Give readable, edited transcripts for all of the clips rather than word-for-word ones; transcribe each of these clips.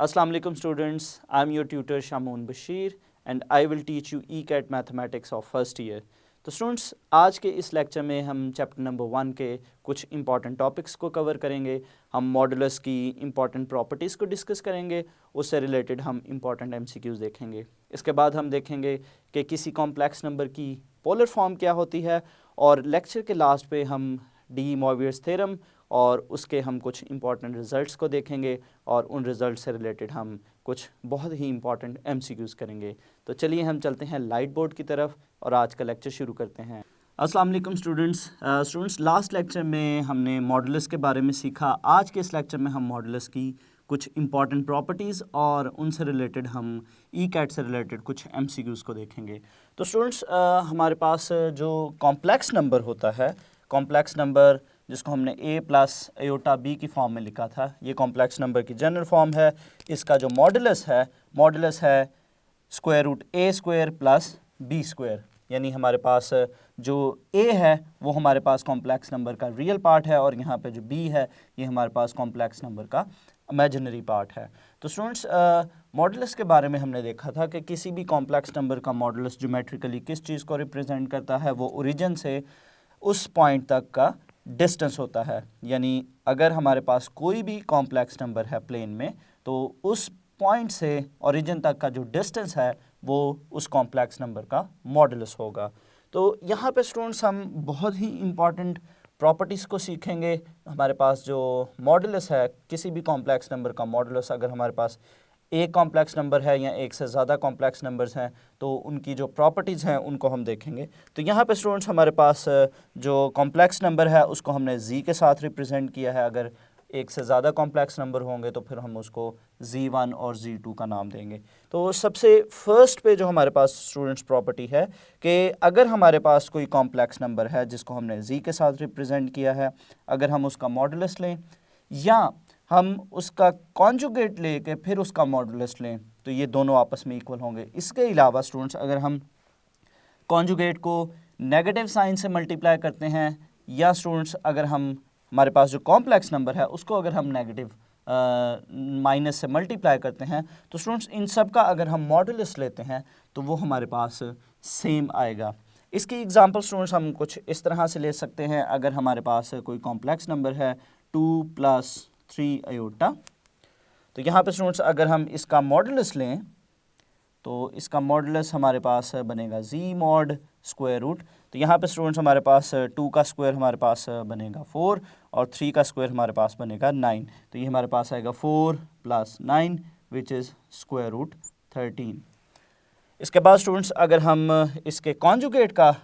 Assalamu alaikum students, I am your tutor Shamoon Bashir and I will teach you ECAT Mathematics of first year. तो students आज के इस lecture में हम chapter number 1 के कुछ इंपॉर्टेंट टॉपिक्स को कवर करेंगे। हम मॉडुलस की इंपॉर्टेंट प्रॉपर्टीज़ को डिस्कस करेंगे, उससे रिलेटेड हम इंपॉर्टेंट MCQs देखेंगे। इसके बाद हम देखेंगे कि किसी कॉम्प्लेक्स नंबर की पोलर फॉर्म क्या होती है और लेक्चर के लास्ट पे हम डी मोवियर्स थ्योरम और उसके हम कुछ इंपॉर्टेंट रिज़ल्ट्स को देखेंगे और उन रिज़ल्ट से रिलेटेड हम कुछ बहुत ही इंपॉर्टेंट MCQs करेंगे। तो चलिए हम चलते हैं लाइट बोर्ड की तरफ और आज का लेक्चर शुरू करते हैं। अस्सलाम वालेकुम स्टूडेंट्स, लास्ट लेक्चर में हमने मॉडुलस के बारे में सीखा। आज के इस लेक्चर में हम मॉडुलस की कुछ इंपॉर्टेंट प्रॉपर्टीज़ और उनसे रिलेटेड हम ECAT से रिलेटेड कुछ MCQs को देखेंगे। तो स्टूडेंट्स हमारे पास जो कॉम्प्लेक्स नंबर होता है, कॉम्प्लेक्स नंबर जिसको हमने a प्लस आयोटा b की फॉर्म में लिखा था, ये कॉम्प्लेक्स नंबर की जनरल फॉर्म है। इसका जो मॉडुलस है square root a square plus b square, यानी हमारे पास जो a है वो हमारे पास कॉम्प्लेक्स नंबर का रियल पार्ट है और यहाँ पे जो b है ये हमारे पास कॉम्प्लेक्स नंबर का इमेजिनरी पार्ट है। तो स्टूडेंट्स मॉडुलस के बारे में हमने देखा था कि किसी भी कॉम्प्लेक्स नंबर का मॉडुलस ज्योमेट्रिकली किस चीज़ को रिप्रेजेंट करता है, वो ओरिजिन से उस पॉइंट तक का डिस्टेंस होता है। यानी अगर हमारे पास कोई भी कॉम्प्लेक्स नंबर है प्लेन में तो उस पॉइंट से ओरिजिन तक का जो डिस्टेंस है वो उस कॉम्प्लेक्स नंबर का मॉडुलस होगा। तो यहाँ पे स्टूडेंट्स हम बहुत ही इम्पॉर्टेंट प्रॉपर्टीज़ को सीखेंगे। हमारे पास जो मॉडुलस है, किसी भी कॉम्प्लेक्स नंबर का मॉडुलस, अगर हमारे पास एक कॉम्प्लेक्स नंबर है या एक से ज़्यादा कॉम्प्लेक्स नंबर्स हैं तो उनकी जो प्रॉपर्टीज़ हैं उनको हम देखेंगे। तो यहाँ पे स्टूडेंट्स हमारे पास जो कॉम्प्लेक्स नंबर है उसको हमने z के साथ रिप्रेजेंट किया है। अगर एक से ज़्यादा कॉम्प्लेक्स नंबर होंगे तो फिर हम उसको z1 और z2 का नाम देंगे। तो सबसे फर्स्ट पे जो हमारे पास स्टूडेंट्स प्रॉपर्टी है कि अगर हमारे पास कोई कॉम्प्लेक्स नंबर है जिसको हमने z के साथ रिप्रेजेंट किया है, अगर हम उसका मॉडुलस लें या हम उसका कॉन्जुगेट लेके फिर उसका मॉडुलस लें तो ये दोनों आपस में इक्वल होंगे। इसके अलावा स्टूडेंट्स अगर हम कॉन्जुगेट को नेगेटिव साइन से मल्टीप्लाई करते हैं या स्टूडेंट्स अगर हम हमारे पास जो कॉम्प्लेक्स नंबर है उसको अगर हम नेगेटिव माइनस से मल्टीप्लाई करते हैं तो स्टूडेंट्स इन सब का अगर हम मॉडुलस लेते हैं तो वो हमारे पास सेम आएगा। इसकी एग्जांपल स्टूडेंट्स हम कुछ इस तरह से ले सकते हैं। अगर हमारे पास कोई कॉम्प्लेक्स नंबर है 2 + 3 आयोटा, तो यहाँ पे स्टूडेंट्स अगर हम इसका मॉडुलस लें तो इसका मॉडुलस हमारे पास बनेगा z मॉड स्क्वायर रूट। तो यहाँ पे स्टूडेंट्स हमारे पास 2 का स्क्वायर हमारे पास बनेगा 4 और 3 का स्क्वायर हमारे पास बनेगा 9। तो ये हमारे पास आएगा 4 + 9 विच इज़ स्क्वायर रूट 13। इसके बाद स्टूडेंट्स अगर हम इसके कॉन्जुगेट का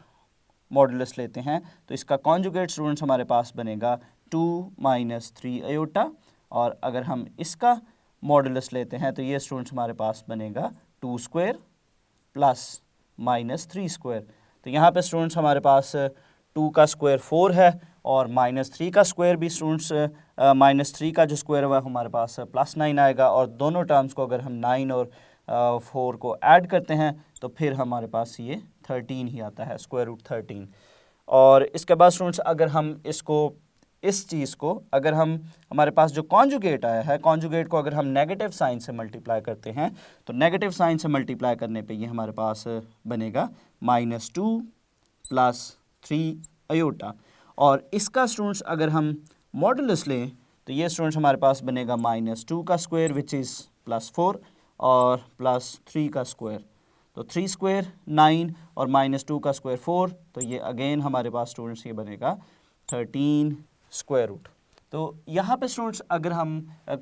मॉडुलस लेते हैं तो इसका कॉन्जुगेट स्टूडेंट्स हमारे पास बनेगा 2 - 3 आयोटा और अगर हम इसका मॉडुलस लेते हैं तो ये स्टूडेंट्स हमारे पास बनेगा 2 स्क्वायर प्लस -3 स्क्वायर। तो यहाँ पे स्टूडेंट्स हमारे पास 2 का स्क्वायर 4 है और -3 का स्क्वायर भी स्टूडेंट्स -3 का जो स्क्वायर हुआ हमारे पास +9 आएगा और दोनों टर्म्स को अगर हम 9 और 4 को ऐड करते हैं तो फिर हमारे पास ये 13 ही आता है, स्क्वायर रूट 13। और इसके बाद स्टूडेंट्स अगर हम इस चीज़ को अगर हम हमारे पास जो कॉन्जुगेट आया है, कॉन्जुगेट को अगर हम नेगेटिव साइन से मल्टीप्लाई करते हैं तो नेगेटिव साइन से मल्टीप्लाई करने पे ये हमारे पास बनेगा -2 + 3 आयोटा और इसका स्टूडेंट्स अगर हम मॉडुलस लें तो ये स्टूडेंट्स हमारे पास बनेगा -2 का स्क्वायर विच इज़ +4 और +3 का स्क्वायर। तो 3 स्क्वायर 9 और -2 का स्क्वायर 4, तो ये अगेन हमारे पास स्टूडेंट्स ये बनेगा 13 स्क्वायर रूट। तो यहाँ पे स्टूडेंट्स अगर हम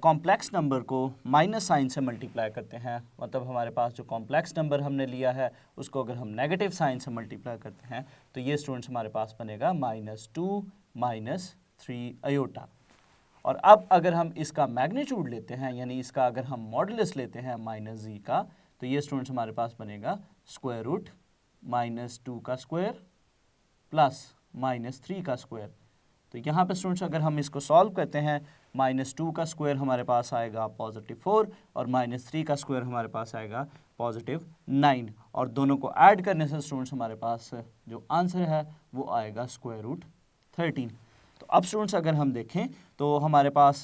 कॉम्प्लेक्स नंबर को माइनस साइन से मल्टीप्लाई करते हैं, मतलब हमारे पास जो कॉम्प्लेक्स नंबर हमने लिया है उसको अगर हम नेगेटिव साइन से मल्टीप्लाई करते हैं तो ये स्टूडेंट्स हमारे पास बनेगा -2 - 3 आयोटा। और अब अगर हम इसका मैग्नीट्यूड लेते हैं, यानी इसका अगर हम मॉडुलस लेते हैं -z का, तो ये स्टूडेंट्स हमारे पास बनेगा स्क्वायर रूट -2 का स्क्वायर प्लस -3 का स्क्वायर। तो यहाँ पे स्टूडेंट्स अगर हम इसको सॉल्व करते हैं, -2 का स्क्वायर हमारे पास आएगा +4 और -3 का स्क्वायर हमारे पास आएगा +9 और दोनों को ऐड करने से स्टूडेंट्स हमारे पास जो आंसर है वो आएगा स्क्वायर रूट 13। तो अब स्टूडेंट्स अगर हम देखें तो हमारे पास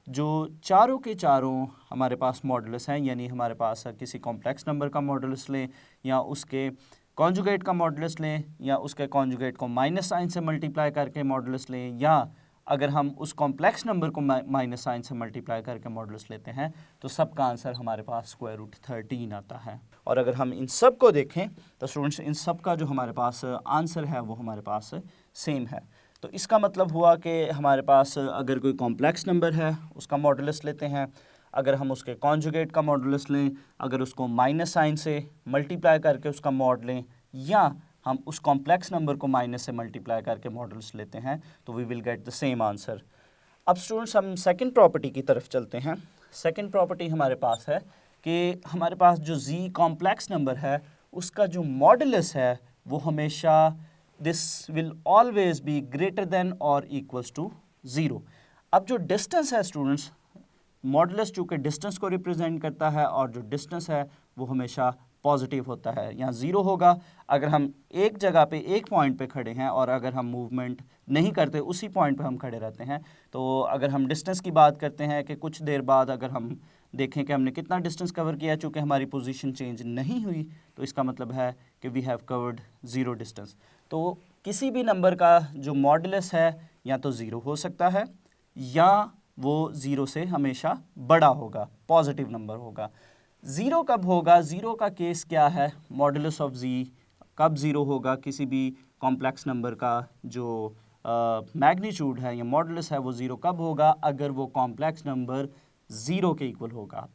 जो चारों के चारों हमारे पास मॉडुलस हैं, यानी हमारे पास किसी कॉम्प्लेक्स नंबर का मॉडुलस लें या उसके कॉन्जुगेट का मॉडुलस लें या उसके कॉन्जुगेट को माइनस साइन से मल्टीप्लाई करके मॉडुलस लें, या अगर हम उस कॉम्प्लेक्स नंबर को माइनस साइन से मल्टीप्लाई करके मॉडुलस लेते हैं तो सबका आंसर हमारे पास स्क्वायर रूट 13 आता है। और अगर हम इन सब को देखें तो स्टूडेंट्स इन सब का जो हमारे पास आंसर है वो हमारे पास सेम है। तो इसका मतलब हुआ कि हमारे पास अगर कोई कॉम्प्लेक्स नंबर है उसका मॉडुलस लेते हैं, अगर हम उसके कॉन्जुगेट का मॉडुलस लें, अगर उसको माइनस साइन से मल्टीप्लाई करके उसका मॉड लें, या हम उस कॉम्प्लेक्स नंबर को माइनस से मल्टीप्लाई करके मॉडुलस लेते हैं, तो we will get the same answer. अब स्टूडेंट्स हम सेकंड प्रॉपर्टी की तरफ चलते हैं। सेकंड प्रॉपर्टी हमारे पास है कि हमारे पास जो z कॉम्प्लेक्स नंबर है उसका जो मॉडुलस है वो हमेशा this will always be greater than और इक्वल्स टू 0। अब जो डिस्टेंस है स्टूडेंट्स, मॉडुलस चूँकि डिस्टेंस को रिप्रेजेंट करता है और जो डिस्टेंस है वो हमेशा पॉजिटिव होता है, यहाँ 0 होगा अगर हम एक जगह पे एक पॉइंट पे खड़े हैं और अगर हम मूवमेंट नहीं करते उसी पॉइंट पे हम खड़े रहते हैं। तो अगर हम डिस्टेंस की बात करते हैं कि कुछ देर बाद अगर हम देखें कि हमने कितना डिस्टेंस कवर किया, चूँकि हमारी पोजीशन चेंज नहीं हुई, तो इसका मतलब है कि वी हैव कवर्ड 0 डिस्टेंस। तो किसी भी नंबर का जो मॉडुलस है या तो 0 हो सकता है या वो 0 से हमेशा बड़ा होगा, पॉजिटिव नंबर होगा। 0 कब होगा, 0 का केस क्या है, मॉडुलस ऑफ z कब 0 होगा, किसी भी कॉम्प्लेक्स नंबर का जो मैग्नीट्यूड है या मॉडुलस है वो 0 कब होगा, अगर वो कॉम्प्लेक्स नंबर 0 के इक्वल होगा।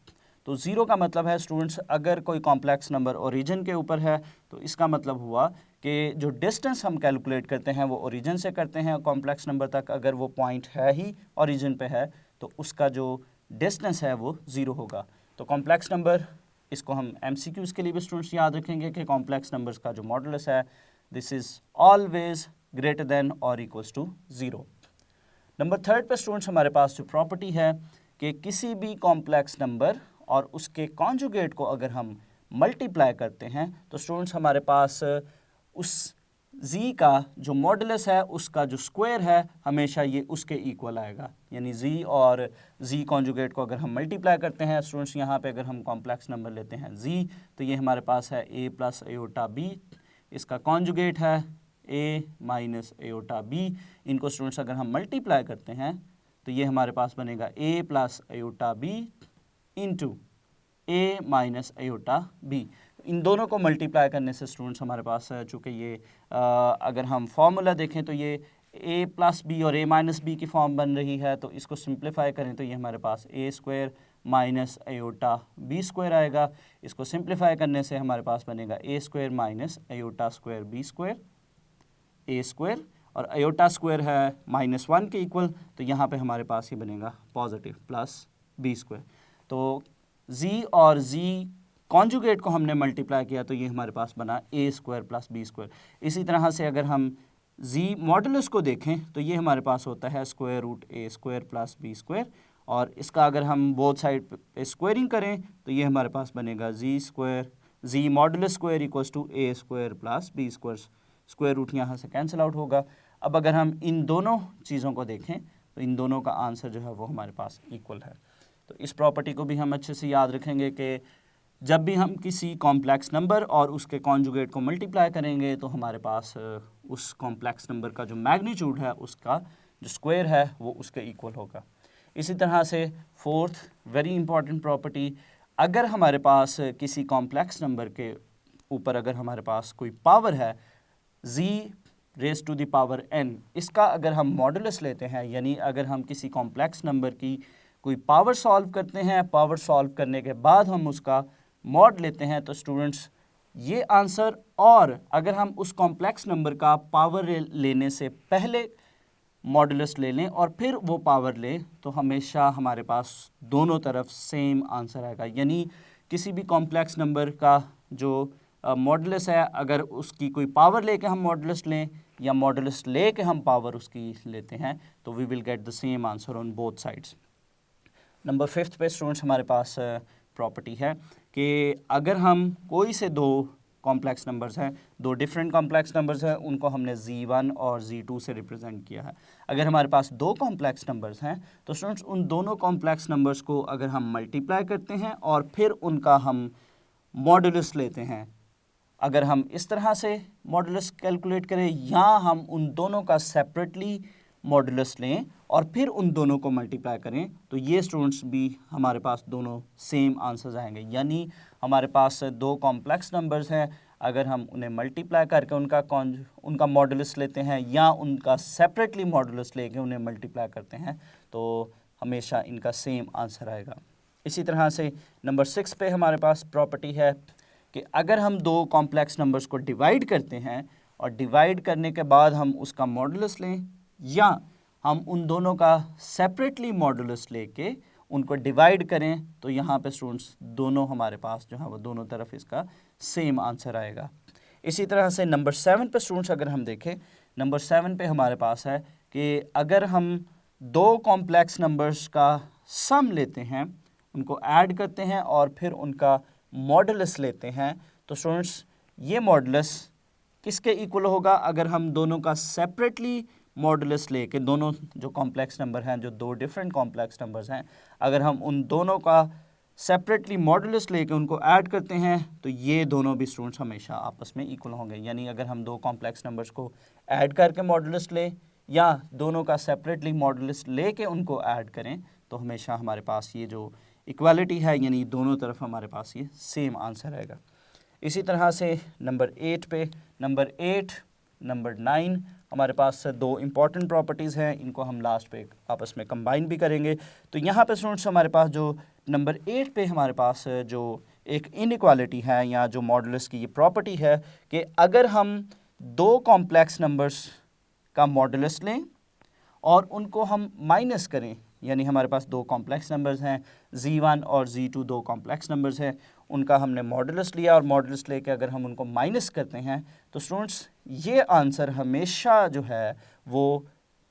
तो 0 का मतलब है स्टूडेंट्स अगर कोई कॉम्प्लेक्स नंबर ओरिजिन के ऊपर है तो इसका मतलब हुआ कि जो डिस्टेंस हम कैलकुलेट करते हैं वो ओरिजिन से करते हैं कॉम्प्लेक्स नंबर तक, अगर वो पॉइंट है ही ओरिजिन पे है तो उसका जो डिस्टेंस है वो 0 होगा। तो कॉम्प्लेक्स नंबर, इसको हम MCQs के लिए भी स्टूडेंट्स याद रखेंगे कि कॉम्प्लेक्स नंबर्स का जो मॉडुलस है this is always greater than और इक्वल्स टू 0। नंबर 3 पे स्टूडेंट्स हमारे पास जो प्रॉपर्टी है कि किसी भी कॉम्प्लेक्स नंबर और उसके कॉन्जुगेट को अगर हम मल्टीप्लाई करते हैं तो स्टूडेंट्स हमारे पास उस z का जो मॉडुलस है उसका जो स्क्वायर है हमेशा ये उसके इक्वल आएगा, यानी z और z कॉन्जुगेट को अगर हम मल्टीप्लाई करते हैं स्टूडेंट्स, यहाँ पे अगर हम कॉम्प्लेक्स नंबर लेते हैं z तो ये हमारे पास है a प्लस एओटा b, इसका कॉन्जुगेट है a माइनस एओटा b। इनको स्टूडेंट्स अगर हम मल्टीप्लाई करते हैं तो ये हमारे पास बनेगा a plus aorta b into a minus aorta b। इन दोनों को मल्टीप्लाई करने से स्टूडेंट्स हमारे पास चूँकि ये अगर हम फॉर्मूला देखें तो ये a प्लस बी और a माइनस बी की फॉर्म बन रही है, तो इसको सिंप्लीफाई करें तो ये हमारे पास a square minus aorta b square आएगा। इसको सिंप्लीफाई करने से हमारे पास बनेगा a square minus aorta square b square a square, और एओटा स्क्वायर है -1 के इक्वल, तो यहाँ पे हमारे पास ही बनेगा पॉजिटिव प्लस b स्क्वायर। तो z और z कॉन्जुगेट को हमने मल्टीप्लाई किया तो ये हमारे पास बना a square plus b square. इसी तरह से अगर हम z मॉडुलस को देखें तो ये हमारे पास होता है square root a square plus b square, और इसका अगर हम बोथ साइड पे स्क्वायरिंग करें तो ये हमारे पास बनेगा z modulus square equals to a square plus b square, square root यहाँ से कैंसिल आउट होगा। अब अगर हम इन दोनों चीज़ों को देखें तो इन दोनों का आंसर जो है वो हमारे पास इक्वल है। तो इस प्रॉपर्टी को भी हम अच्छे से याद रखेंगे कि जब भी हम किसी कॉम्प्लेक्स नंबर और उसके कॉन्जुगेट को मल्टीप्लाई करेंगे तो हमारे पास उस कॉम्प्लेक्स नंबर का जो मैग्नीट्यूड है उसका जो स्क्वायर है वो उसके इक्वल होगा। इसी तरह से फोर्थ वेरी इंपॉर्टेंट प्रॉपर्टी, अगर हमारे पास किसी कॉम्प्लेक्स नंबर के ऊपर अगर हमारे पास कोई पावर है z raise to the power n, इसका अगर हम मॉडुलस लेते हैं, यानी अगर हम किसी कॉम्प्लेक्स नंबर की कोई पावर सॉल्व करते हैं, पावर सॉल्व करने के बाद हम उसका मॉड लेते हैं, तो स्टूडेंट्स ये आंसर, और अगर हम उस कॉम्प्लेक्स नंबर का पावर लेने से पहले मॉडुलस ले लें और फिर वो पावर लें तो हमेशा हमारे पास दोनों तरफ सेम आंसर आएगा। यानी किसी भी कॉम्प्लेक्स नंबर का जो मॉडुलस है अगर उसकी कोई पावर लेके हम मॉडुलस लें या मॉडुलस लेके हम पावर उसकी लेते हैं तो we will get the same answer on both sides. Number 5 पे स्टूडेंट्स हमारे पास प्रॉपर्टी है कि अगर हम कोई से दो कॉम्प्लेक्स नंबर्स हैं, दो डिफरेंट कॉम्प्लेक्स नंबर्स हैं, उनको हमने Z1 और Z2 से रिप्रेजेंट किया है। अगर हमारे पास दो कॉम्प्लेक्स नंबर्स हैं तो स्टूडेंट्स उन दोनों कॉम्प्लेक्स नंबर्स को अगर हम मल्टीप्लाई करते हैं और फिर उनका हम मॉडुलस लेते हैं, अगर हम इस तरह से मॉडुलस कैलकुलेट करें या हम उन दोनों का सेपरेटली मॉडुलस लें और फिर उन दोनों को मल्टीप्लाई करें, तो ये स्टूडेंट्स भी हमारे पास दोनों सेम आंसर्स आएंगे। यानी हमारे पास दो कॉम्प्लेक्स नंबर्स हैं, अगर हम उन्हें मल्टीप्लाई करके उनका मॉडुलस लेते हैं या उनका सेपरेटली मॉडुलस लेके उन्हें मल्टीप्लाई करते हैं, तो हमेशा इनका सेम आंसर आएगा। इसी तरह से नंबर 6 पे हमारे पास प्रॉपर्टी है कि अगर हम दो कॉम्प्लेक्स नंबर्स को डिवाइड करते हैं और डिवाइड करने के बाद हम उसका मॉडुलस लें या हम उन दोनों का सेपरेटली मॉडुलस लेके उनको डिवाइड करें, तो यहाँ पे स्टूडेंट्स दोनों हमारे पास जो है वो दोनों तरफ इसका सेम आंसर आएगा। इसी तरह से नंबर 7 पे स्टूडेंट्स अगर हम देखें, नंबर 7 पे हमारे पास है कि अगर हम दो कॉम्प्लेक्स नंबर्स का सम लेते हैं, उनको ऐड करते हैं और फिर उनका मॉडुलस लेते हैं, तो स्टूडेंट्स ये मॉडुलस किसके इक्वल होगा? अगर हम दोनों का सेपरेटली मॉडुलस लेके, दोनों जो कॉम्प्लेक्स नंबर हैं, जो दो डिफरेंट कॉम्प्लेक्स नंबर्स हैं, अगर हम उन दोनों का सेपरेटली मॉडुलस लेके उनको ऐड करते हैं, तो ये दोनों भी स्टूडेंट्स हमेशा आपस में इक्वल होंगे। यानी अगर हम दो कॉम्प्लेक्स नंबर्स को ऐड करके मॉडुलस लें या दोनों का सेपरेटली मॉडुलस लेके उनको ऐड करें, तो हमेशा हमारे पास ये जो इक्वालिटी है, यानी दोनों तरफ हमारे पास ये सेम आंसर आएगा। इसी तरह से नंबर 8 पे, नंबर 8, नंबर 9 हमारे पास दो इम्पॉर्टेंट प्रॉपर्टीज़ हैं, इनको हम लास्ट पे आपस में कंबाइन भी करेंगे। तो यहाँ पे स्टूडेंट्स हमारे पास जो नंबर 8 पे हमारे पास जो एक इनइक्वालिटी है या जो मॉडुलस की ये प्रॉपर्टी है कि अगर हम दो कॉम्प्लेक्स नंबर्स का मॉडुलस लें और उनको हम माइनस करें, यानी हमारे पास दो कॉम्प्लेक्स नंबर्स हैं, Z1 और Z2 दो कॉम्प्लेक्स नंबर्स हैं, उनका हमने मॉडुलस लिया और मॉडुलस लेके अगर हम उनको माइनस करते हैं, तो स्टूडेंट्स ये आंसर हमेशा जो है वो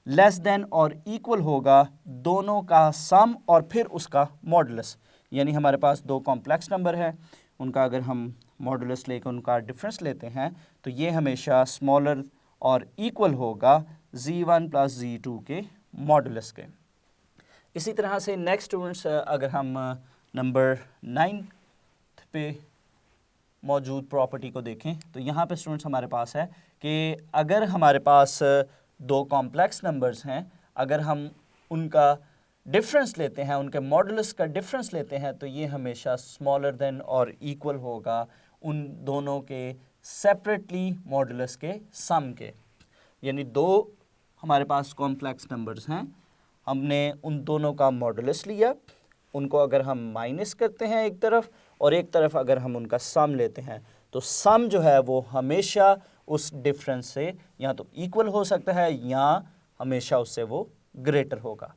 लेस देन और इक्वल होगा दोनों का सम और फिर उसका मॉडुलस। यानी हमारे पास दो कॉम्प्लेक्स नंबर हैं, उनका अगर हम मॉडुलस लेकर उनका डिफरेंस लेते हैं, तो ये हमेशा स्मॉलर और इक्वल होगा Z1 प्लस Z2 के मॉडुलस के। इसी तरह से नेक्स्ट स्टूडेंट्स अगर हम नंबर 9 पे मौजूद प्रॉपर्टी को देखें, तो यहाँ पे स्टूडेंट्स हमारे पास है कि अगर हमारे पास दो कॉम्प्लेक्स नंबर्स हैं, अगर हम उनका डिफरेंस लेते हैं, उनके मॉडुलस का डिफरेंस लेते हैं, तो ये हमेशा स्मॉलर देन और इक्वल होगा उन दोनों के सेपरेटली मॉडुलस के सम के। यानी दो हमारे पास कॉम्प्लेक्स नंबर्स हैं, हमने उन दोनों का मॉडुलस लिया, उनको अगर हम माइनस करते हैं एक तरफ और एक तरफ अगर हम उनका सम लेते हैं, तो सम जो है वो हमेशा उस डिफरेंस से या तो इक्वल हो सकता है या हमेशा उससे वो ग्रेटर होगा।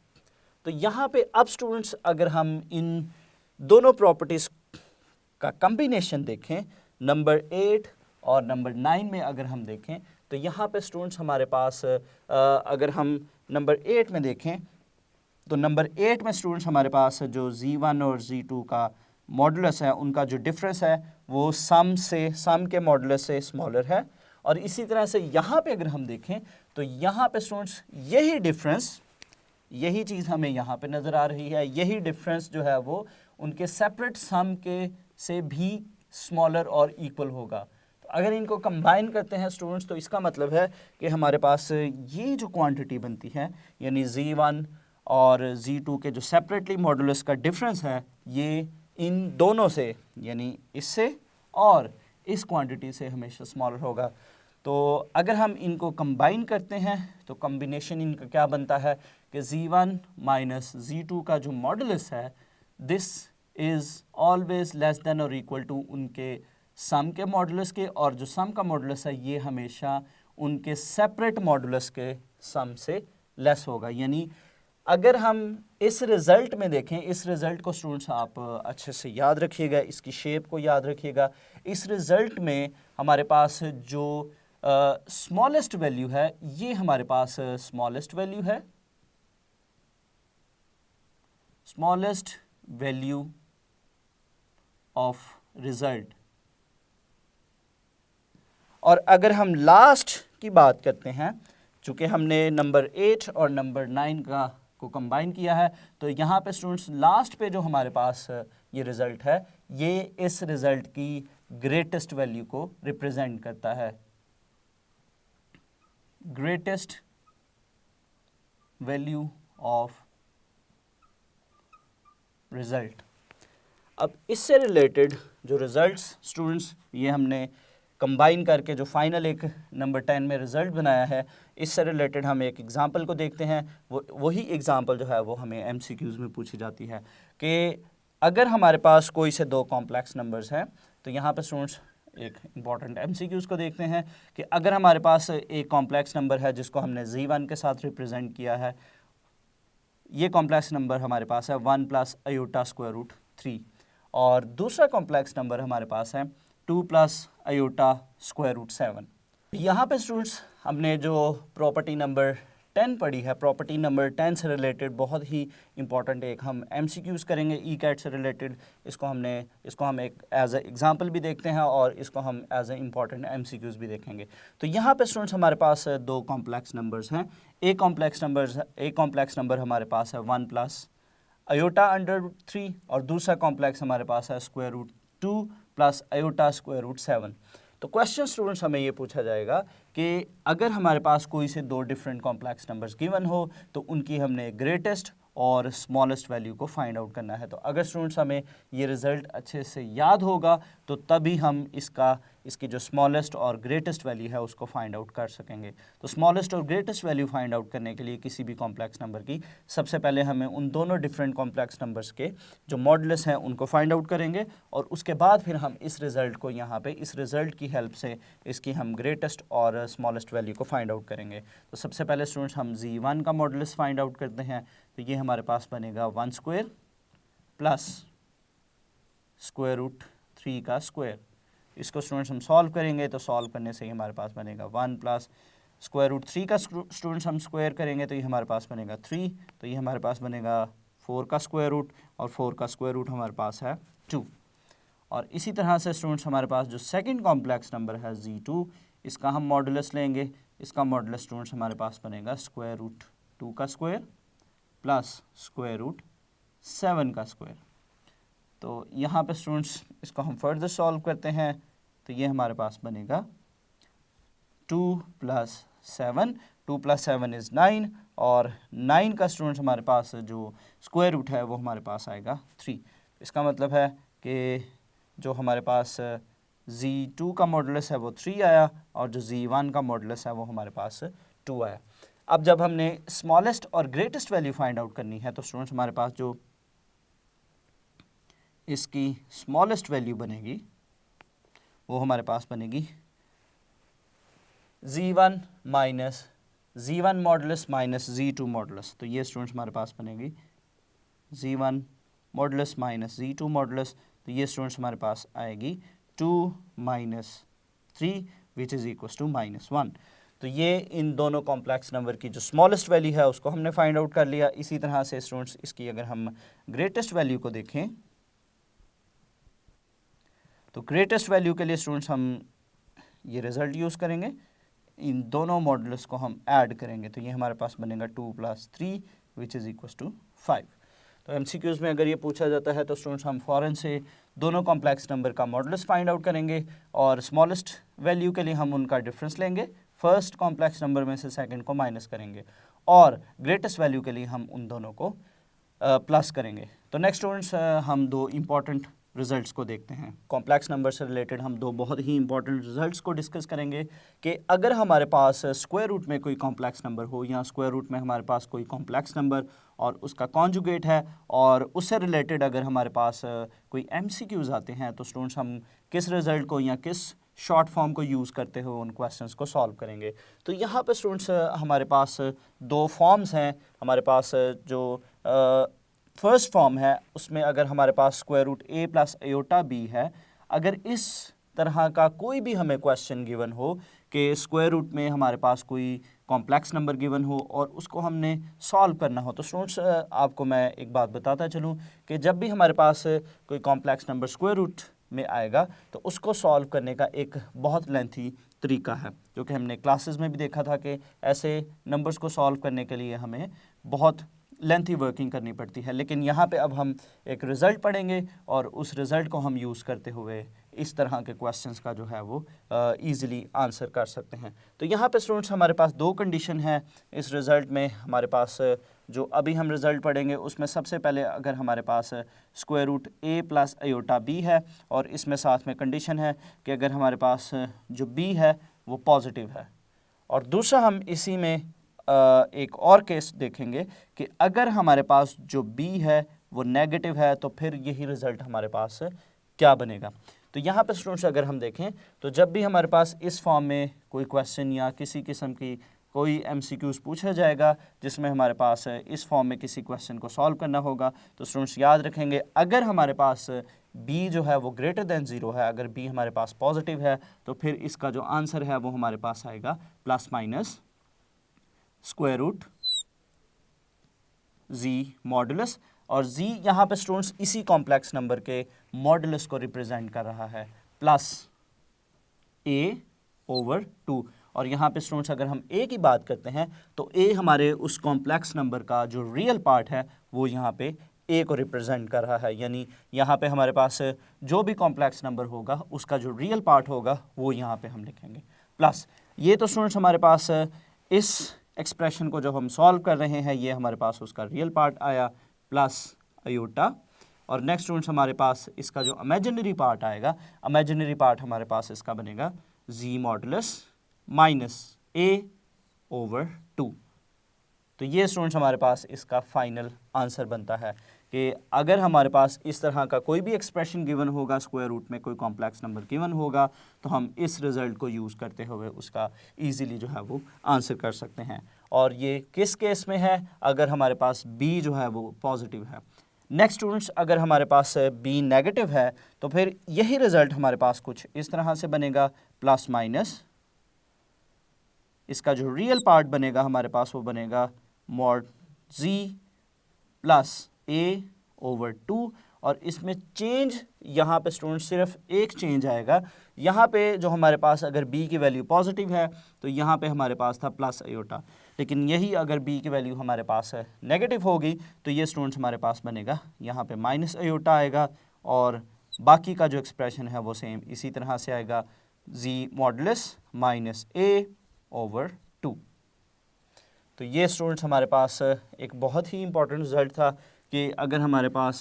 तो यहाँ पे अब स्टूडेंट्स अगर हम इन दोनों प्रॉपर्टीज़ का कम्बिनेशन देखें, नंबर 8 और नंबर 9 में अगर हम देखें, तो यहाँ पे स्टूडेंट्स हमारे पास अगर हम नंबर 8 में देखें, तो नंबर 8 में स्टूडेंट्स हमारे पास जो Z1 और Z2 का मॉडुलस है, उनका जो डिफरेंस है वो सम के मॉडुलस से स्मॉलर है। और इसी तरह से यहाँ पे अगर हम देखें, तो यहाँ पे स्टूडेंट्स यही डिफरेंस, यही चीज़ हमें यहाँ पे नज़र आ रही है, यही डिफरेंस जो है वो उनके सेपरेट सम के से भी स्मॉलर और इक्वल होगा। तो अगर इनको कंबाइन करते हैं स्टूडेंट्स, तो इसका मतलब है कि हमारे पास ये जो क्वांटिटी बनती है, यानी Z1 और Z2 के जो सेपरेटली मॉडुलस का डिफरेंस है, ये इन दोनों से, यानी इससे और इस क्वांटिटी से हमेशा स्मॉलर होगा। तो अगर हम इनको कंबाइन करते हैं, तो कॉम्बिनेशन इनका क्या बनता है कि Z1 माइनस Z2 का जो मॉडुलस है, this is always less than और इक्वल टू उनके सम के मॉडुलस के, और जो सम का मॉडुलस है ये हमेशा उनके सेपरेट मॉडुलस के सम से लेस होगा। यानी अगर हम इस रिज़ल्ट में देखें, इस रिज़ल्ट को स्टूडेंट्स आप अच्छे से याद रखिएगा, इसकी शेप को याद रखिएगा। इस रिज़ल्ट में हमारे पास जो स्मॉलेस्ट वैल्यू है, ये हमारे पास स्मॉलेस्ट वैल्यू है, स्मॉलेस्ट वैल्यू ऑफ रिज़ल्ट और अगर हम लास्ट की बात करते हैं, चूँकि हमने नंबर 8 और नंबर 9 को कंबाइन किया है, तो यहाँ पे स्टूडेंट्स लास्ट पे जो हमारे पास ये रिज़ल्ट है, ये इस रिज़ल्ट की ग्रेटेस्ट वैल्यू को रिप्रेजेंट करता है, ग्रेटेस्ट वैल्यू ऑफ रिज़ल्ट। अब इससे रिलेटेड जो रिज़ल्ट्स स्टूडेंट्स ये हमने कंबाइन करके जो फाइनल एक नंबर 10 में रिज़ल्ट बनाया है, इससे रिलेटेड हम एक एग्ज़ाम्पल को देखते हैं। वही एग्ज़ाम्पल जो है वो हमें एमसीक्यूज़ में पूछी जाती है कि अगर हमारे पास कोई से दो कॉम्प्लेक्स नंबर्स हैं, तो यहाँ पे स्टूडेंट्स एक इम्पॉर्टेंट एमसीक्यूज़ को देखते हैं कि अगर हमारे पास एक कॉम्प्लेक्स नंबर है जिसको हमने Z1 के साथ रिप्रेजेंट किया है, ये कॉम्प्लेक्स नंबर हमारे पास है 1 + i√3, और दूसरा कॉम्प्लेक्स नंबर हमारे पास है 2 + i√7। यहाँ पे स्टूडेंट्स हमने जो प्रॉपर्टी नंबर 10 पढ़ी है, प्रॉपर्टी नंबर 10 से रिलेटेड बहुत ही इंपॉर्टेंट एक हम एमसीक्यूज़ करेंगे ई कैट से रिलेटेड। इसको हम एक एज ए एग्जांपल भी देखते हैं और इसको हम एज ए इम्पॉर्टेंट एमसीक्यूज़ भी देखेंगे। तो यहाँ पे स्टूडेंट्स हमारे पास दो कॉम्प्लेक्स नंबर्स हैं। एक कॉम्प्लेक्स नंबर हमारे पास है 1 + i√3 और दूसरा कॉम्प्लेक्स हमारे पास है √2 + i√7। तो क्वेश्चन स्टूडेंट्स हमें ये पूछा जाएगा कि अगर हमारे पास कोई से दो डिफरेंट कॉम्प्लेक्स नंबर्स गिवन हो तो उनकी हमने ग्रेटेस्ट और स्मॉलेस्ट वैल्यू को फाइंड आउट करना है। तो अगर स्टूडेंट्स हमें ये रिज़ल्ट अच्छे से याद होगा तो तभी हम इसकी जो स्मॉलेस्ट और ग्रेटेस्ट वैल्यू है उसको फाइंड आउट कर सकेंगे। तो स्मॉलेस्ट और ग्रेटेस्ट वैल्यू फाइंड आउट करने के लिए किसी भी कॉम्प्लेक्स नंबर की सबसे पहले हमें उन दोनों डिफरेंट कॉम्प्लेक्स नंबर्स के जो मॉडुलस हैं उनको फाइंड आउट करेंगे, और उसके बाद फिर हम इस रिज़ल्ट को यहाँ पे इस रिज़ल्ट की हेल्प से इसकी हम ग्रेटेस्ट और स्मॉलेस्ट वैल्यू को फाइंड आउट करेंगे। तो सबसे पहले स्टूडेंट्स हम Z1 का मॉडुलस फाइंड आउट करते हैं। तो ये हमारे पास बनेगा 1² + √3 का स्क्वायर। इसको स्टूडेंट्स हम सॉल्व करेंगे, तो सॉल्व करने से ही हमारे पास बनेगा 1 + √3 का स्टूडेंट्स हम स्क्वायर करेंगे तो ये हमारे पास बनेगा 3, तो ये हमारे पास बनेगा 4 का स्क्वायर रूट, और 4 का स्क्वायर रूट हमारे पास है 2। और इसी तरह से स्टूडेंट्स हमारे पास जो सेकंड कॉम्प्लेक्स नंबर है Z2, इसका हम मॉडुलस लेंगे। इसका मॉडुलस स्टूडेंट्स हमारे पास बनेगा √2 का स्क्वायर + √7 का स्क्वायर। तो यहाँ पे स्टूडेंट्स इसको हम फर्दर सॉल्व करते हैं, तो ये हमारे पास बनेगा 2 + 7, 2 + 7 = 9, और 9 का स्टूडेंट्स हमारे पास जो स्क्वायर रूट है वो हमारे पास आएगा 3। इसका मतलब है कि जो हमारे पास Z2 का मॉडुलस है वो 3 आया, और जो Z1 का मॉडुलस है वो हमारे पास 2 आया। अब जब हमने स्मॉलेस्ट और ग्रेटेस्ट वैल्यू फाइंड आउट करनी है, तो स्टूडेंट्स हमारे पास जो इसकी स्मॉलेस्ट वैल्यू बनेगी वो हमारे पास बनेगी Z1 modulus minus Z2 modulus. तो ये स्टूडेंट्स हमारे पास बनेगी Z1 modulus minus Z2 modulus. तो ये स्टूडेंट्स हमारे पास आएगी 2 - 3 विच इज़ इक्वल टू -1। तो ये इन दोनों कॉम्प्लेक्स नंबर की जो स्मॉलेस्ट वैल्यू है उसको हमने फाइंड आउट कर लिया। इसी तरह से स्टूडेंट्स इसकी अगर हम ग्रेटेस्ट वैल्यू को देखें, तो ग्रेटेस्ट वैल्यू के लिए स्टूडेंट्स हम ये रिज़ल्ट यूज़ करेंगे, इन दोनों मॉडुलस को हम ऐड करेंगे, तो ये हमारे पास बनेगा 2 + 3 विच इज़ इक्वल टू 5। तो एमसीक्यूज़ में अगर ये पूछा जाता है तो स्टूडेंट्स हम फ़ौरन से दोनों कॉम्प्लेक्स नंबर का मॉडुलस फाइंड आउट करेंगे, और स्मॉलेस्ट वैल्यू के लिए हम उनका डिफरेंस लेंगे, फर्स्ट कॉम्प्लेक्स नंबर में से सेकंड को माइनस करेंगे, और ग्रेटेस्ट वैल्यू के लिए हम उन दोनों को प्लस करेंगे। तो नेक्स्ट स्टूडेंट्स हम दो इम्पॉर्टेंट रिजल्ट्स को देखते हैं। कॉम्प्लेक्स नंबर से रिलेटेड हम दो बहुत ही इंपॉर्टेंट रिजल्ट्स को डिस्कस करेंगे कि अगर हमारे पास स्क्वायर रूट में कोई कॉम्प्लेक्स नंबर हो, या स्क्वायर रूट में हमारे पास कोई कॉम्प्लेक्स नंबर और उसका कॉन्जुगेट है, और उससे रिलेटेड अगर हमारे पास कोई एमसीक्यूज़ आते हैं, तो स्टूडेंट्स हम किस रिज़ल्ट को या किस शॉर्ट फॉर्म को यूज़ करते हुए उन क्वेश्चंस को सॉल्व करेंगे। तो यहाँ पे स्टूडेंट्स हमारे पास दो फॉर्म्स हैं। हमारे पास जो फर्स्ट फॉर्म है उसमें अगर हमारे पास स्क्वायर रूट a + i/b है, अगर इस तरह का कोई भी हमें क्वेश्चन गिवन हो कि स्क्वायर रूट में हमारे पास कोई कॉम्प्लेक्स नंबर गिवन हो और उसको हमने सॉल्व करना हो, तो स्टूडेंट्स आपको मैं एक बात बताता चलूँ कि जब भी हमारे पास कोई कॉम्प्लेक्स नंबर स्क्वायर रूट में आएगा, तो उसको सॉल्व करने का एक बहुत लेंथी तरीका है जो कि हमने क्लासेस में भी देखा था कि ऐसे नंबर्स को सॉल्व करने के लिए हमें बहुत लेंथी वर्किंग करनी पड़ती है। लेकिन यहाँ पे अब हम एक रिज़ल्ट पढ़ेंगे और उस रिज़ल्ट को हम यूज़ करते हुए इस तरह के क्वेश्चंस का जो है वो ईज़िली आंसर कर सकते हैं। तो यहाँ पे स्टूडेंट्स हमारे पास दो कंडीशन है इस रिज़ल्ट में। हमारे पास जो अभी हम रिज़ल्ट पढ़ेंगे उसमें सबसे पहले अगर हमारे पास square root a plus iota b है और इसमें साथ में कंडीशन है कि अगर हमारे पास जो b है वो पॉजिटिव है। और दूसरा हम इसी में एक और केस देखेंगे कि अगर हमारे पास जो b है वो नेगेटिव है तो फिर यही रिज़ल्ट हमारे पास क्या बनेगा। तो यहाँ पे स्टूडेंट्स अगर हम देखें तो जब भी हमारे पास इस फॉर्म में कोई क्वेश्चन या किसी किस्म की कोई MCQs पूछा जाएगा जिसमें हमारे पास इस फॉर्म में किसी क्वेश्चन को सॉल्व करना होगा, तो स्टूडेंट्स याद रखेंगे अगर हमारे पास b जो है वो ग्रेटर देन 0 है, अगर b हमारे पास पॉजिटिव है, तो फिर इसका जो आंसर है वो हमारे पास आएगा plus minus square root z modulus. और z यहाँ पे स्टूडेंट्स इसी कॉम्प्लेक्स नंबर के मॉडुलस को रिप्रेजेंट कर रहा है प्लस a/2। और यहाँ पे स्टूडेंट्स अगर हम a की बात करते हैं तो a हमारे उस कॉम्प्लेक्स नंबर का जो रियल पार्ट है वो यहाँ पे a को रिप्रेजेंट कर रहा है, यानी यहाँ पे हमारे पास जो भी कॉम्प्लेक्स नंबर होगा उसका जो रियल पार्ट होगा वो यहाँ पे हम लिखेंगे प्लस। ये तो स्टूडेंट्स हमारे पास इस एक्सप्रेशन को जो हम सॉल्व कर रहे हैं ये हमारे पास उसका रियल पार्ट आया प्लस आयोटा। और नेक्स्ट स्टूडेंट्स हमारे पास इसका जो इमेजिनरी पार्ट आएगा, इमेजिनरी पार्ट हमारे पास इसका बनेगा z मॉडुलस माइनस a/2। तो ये स्टूडेंट्स हमारे पास इसका फाइनल आंसर बनता है कि अगर हमारे पास इस तरह का कोई भी एक्सप्रेशन गिवन होगा, स्क्वायर रूट में कोई कॉम्प्लेक्स नंबर गिवन होगा, तो हम इस रिज़ल्ट को यूज़ करते हुए उसका इजीली जो है वो आंसर कर सकते हैं। और ये किस केस में है, अगर हमारे पास b जो है वो पॉजिटिव है। नेक्स्ट स्टूडेंट्स अगर हमारे पास b नेगेटिव है तो फिर यही रिज़ल्ट हमारे पास कुछ इस तरह से बनेगा प्लस माइनस इसका जो रियल पार्ट बनेगा हमारे पास वो बनेगा मॉड z प्लस a/2। और इसमें चेंज यहाँ पे स्टूडेंट्स सिर्फ एक चेंज आएगा, यहाँ पे जो हमारे पास अगर b की वैल्यू पॉजिटिव है तो यहाँ पे हमारे पास था प्लस आयोटा, लेकिन यही अगर b की वैल्यू हमारे पास है नेगेटिव होगी तो ये स्टूडेंट्स हमारे पास बनेगा यहाँ पे माइनस आयोटा आएगा। और बाकी का जो एक्सप्रेशन है वो सेम इसी तरह से आएगा z मॉडुलस माइनस a/2। तो ये स्टूडेंट्स हमारे पास एक बहुत ही इंपॉर्टेंट रिजल्ट था कि अगर हमारे पास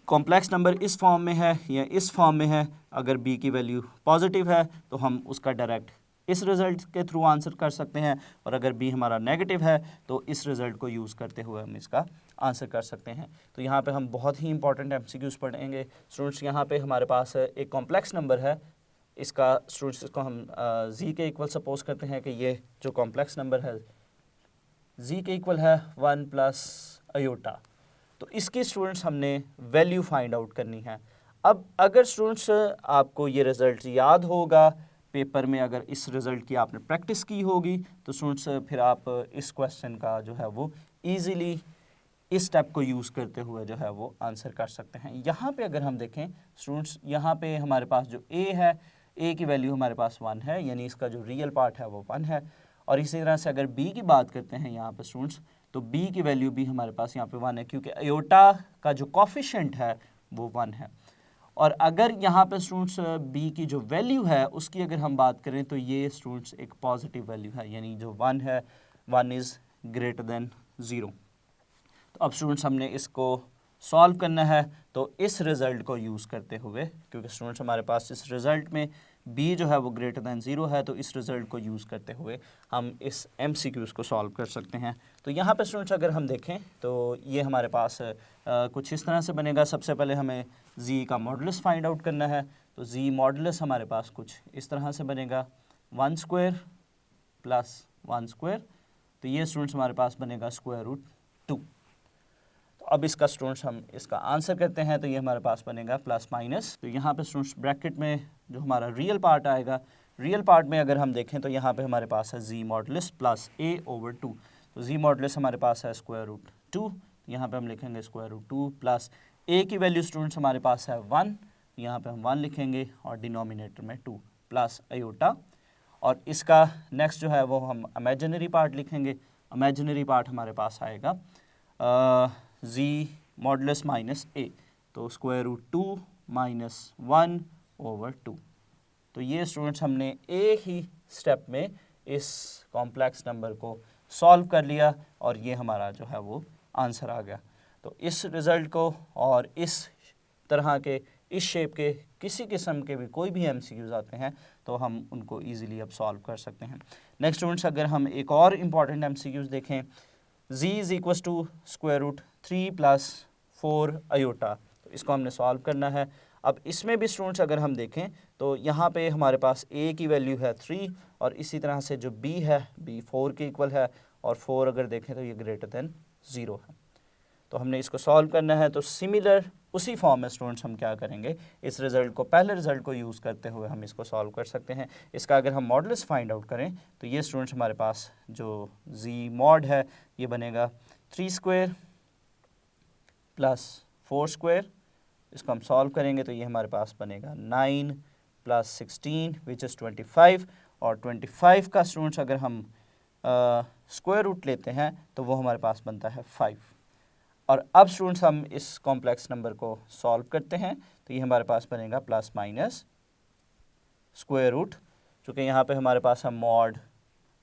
कॉम्प्लेक्स नंबर इस फॉर्म में है या इस फॉर्म में है, अगर b की वैल्यू पॉजिटिव है तो हम उसका डायरेक्ट इस रिज़ल्ट के थ्रू आंसर कर सकते हैं, और अगर b हमारा नेगेटिव है तो इस रिज़ल्ट को यूज़ करते हुए हम इसका आंसर कर सकते हैं। तो यहाँ पे हम बहुत ही इंपॉर्टेंट MCQs पढ़ेंगे स्टूडेंट्स। यहाँ पे हमारे पास एक कॉम्प्लेक्स नंबर है, इसका स्टूडेंट्स इसको हम z के इक्वल सपोज करते हैं कि ये जो कॉम्प्लेक्स नंबर है z के इक्वल है 1 प्लस आयोटा। तो इसकी स्टूडेंट्स हमने वैल्यू फाइंड आउट करनी है। अब अगर स्टूडेंट्स आपको ये रिज़ल्ट याद होगा पेपर में, अगर इस रिज़ल्ट की आपने प्रैक्टिस की होगी तो स्टूडेंट्स फिर आप इस क्वेश्चन का जो है वो ईज़िली इस स्टेप को यूज़ करते हुए जो है वो आंसर कर सकते हैं। यहाँ पे अगर हम देखें स्टूडेंट्स, यहाँ पे हमारे पास जो a है, a की वैल्यू हमारे पास 1 है, यानी इसका जो रियल पार्ट है वो 1 है। और इसी तरह से अगर b की बात करते हैं यहाँ पे स्टूडेंट्स, तो b की वैल्यू भी हमारे पास यहाँ पे 1 है, क्योंकि आयोटा का जो कोफिशिएंट है वो 1 है। और अगर यहाँ पे स्टूडेंट्स b की जो वैल्यू है उसकी अगर हम बात करें तो ये स्टूडेंट्स एक पॉजिटिव वैल्यू है, यानी जो 1 है 1 इज़ ग्रेटर देन 0। तो अब स्टूडेंट्स हमने इसको सॉल्व करना है, तो इस रिज़ल्ट को यूज़ करते हुए, क्योंकि स्टूडेंट्स हमारे पास इस रिज़ल्ट में b जो है वो ग्रेटर दैन 0 है, तो इस रिज़ल्ट को यूज़ करते हुए हम इस MCQs को सॉल्व कर सकते हैं। तो यहाँ पे स्टूडेंट्स अगर हम देखें तो ये हमारे पास कुछ इस तरह से बनेगा। सबसे पहले हमें z का मॉडुलस फाइंड आउट करना है, तो z मॉडुलस हमारे पास कुछ इस तरह से बनेगा 1 स्क्वायर प्लस 1 स्क्वायर। तो ये स्टूडेंट्स हमारे पास बनेगा स्क्वायर रूट 2। अब इसका स्टूडेंट्स हम इसका आंसर करते हैं, तो ये हमारे पास बनेगा प्लस माइनस। तो यहाँ पे स्टूडेंट्स ब्रैकेट में जो हमारा रियल पार्ट आएगा, रियल पार्ट में अगर हम देखें तो यहाँ पे हमारे पास है z मॉडुलस प्लस a/2। तो z मॉडुलस हमारे पास है स्क्वायर रूट 2, यहाँ पे हम लिखेंगे स्क्वायर रूट 2 प्लस a की वैल्यू स्टूडेंट्स हमारे पास है 1 तो यहाँ पे हम 1 लिखेंगे और डिनोमिनेटर में 2 प्लस अयोटा, और इसका नेक्स्ट जो है वो हम इमेजिनरी पार्ट लिखेंगे। इमेजिनरी पार्ट हमारे पास आएगा जी मॉडुलस माइनस ए, तो स्क्वायर रूट 2 माइनस 1 ओवर 2। तो ये स्टूडेंट्स हमने एक ही स्टेप में इस कॉम्प्लेक्स नंबर को सॉल्व कर लिया और ये हमारा जो है वो आंसर आ गया। तो इस रिज़ल्ट को और इस तरह के इस शेप के किसी किस्म के भी कोई भी एमसीक्यूज आते हैं तो हम उनको इजीली अब सॉल्व कर सकते हैं। नेक्स्ट स्टूडेंट्स, अगर हम एक और इम्पॉर्टेंट एमसीक्यूज देखें, z is equals to square root 3 plus 4 iota, तो इसको हमने सॉल्व करना है। अब इसमें भी स्टूडेंट्स अगर हम देखें तो यहाँ पे हमारे पास a की वैल्यू है 3 और इसी तरह से जो b है b 4 के इक्वल है और 4 अगर देखें तो ये ग्रेटर देन 0 है। तो हमने इसको सॉल्व करना है। तो सिमिलर उसी फॉर्म में स्टूडेंट्स हम क्या करेंगे, इस रिज़ल्ट को पहले रिज़ल्ट को यूज़ करते हुए हम इसको सॉल्व कर सकते हैं। इसका अगर हम मॉडुलस फाइंड आउट करें तो ये स्टूडेंट्स हमारे पास जो जी मॉड है ये बनेगा 3 स्क्वायर प्लस 4 स्क्वायर। इसको हम सॉल्व करेंगे तो ये हमारे पास बनेगा 9 प्लस 16 विच इज़ 25, और 25 का स्टूडेंट्स अगर हम स्क्वायर रूट लेते हैं तो वो हमारे पास बनता है 5। और अब स्टूडेंट्स हम इस कॉम्प्लेक्स नंबर को सॉल्व करते हैं तो ये हमारे पास बनेगा प्लस माइनस स्क्वायर रूट, चूँकि यहाँ पे हमारे पास है मॉड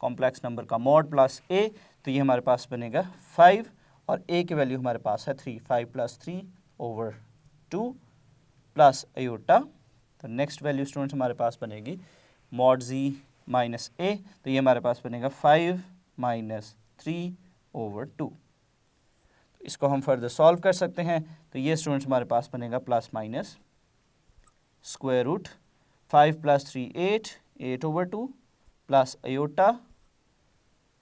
कॉम्प्लेक्स नंबर का मॉड प्लस ए, तो ये हमारे पास बनेगा 5 और ए की वैल्यू हमारे पास है 3, 5 प्लस 3 ओवर 2 प्लस अयोटा। तो नेक्स्ट वैल्यू स्टूडेंट्स हमारे पास बनेगी मॉड जी माइनस ए, तो ये हमारे पास बनेगा 5 माइनस 3 ओवर 2। इसको हम फर्दर सॉल्व कर सकते हैं तो ये स्टूडेंट्स हमारे पास बनेगा plus minus square root 5 plus 3 8 over 2 plus iota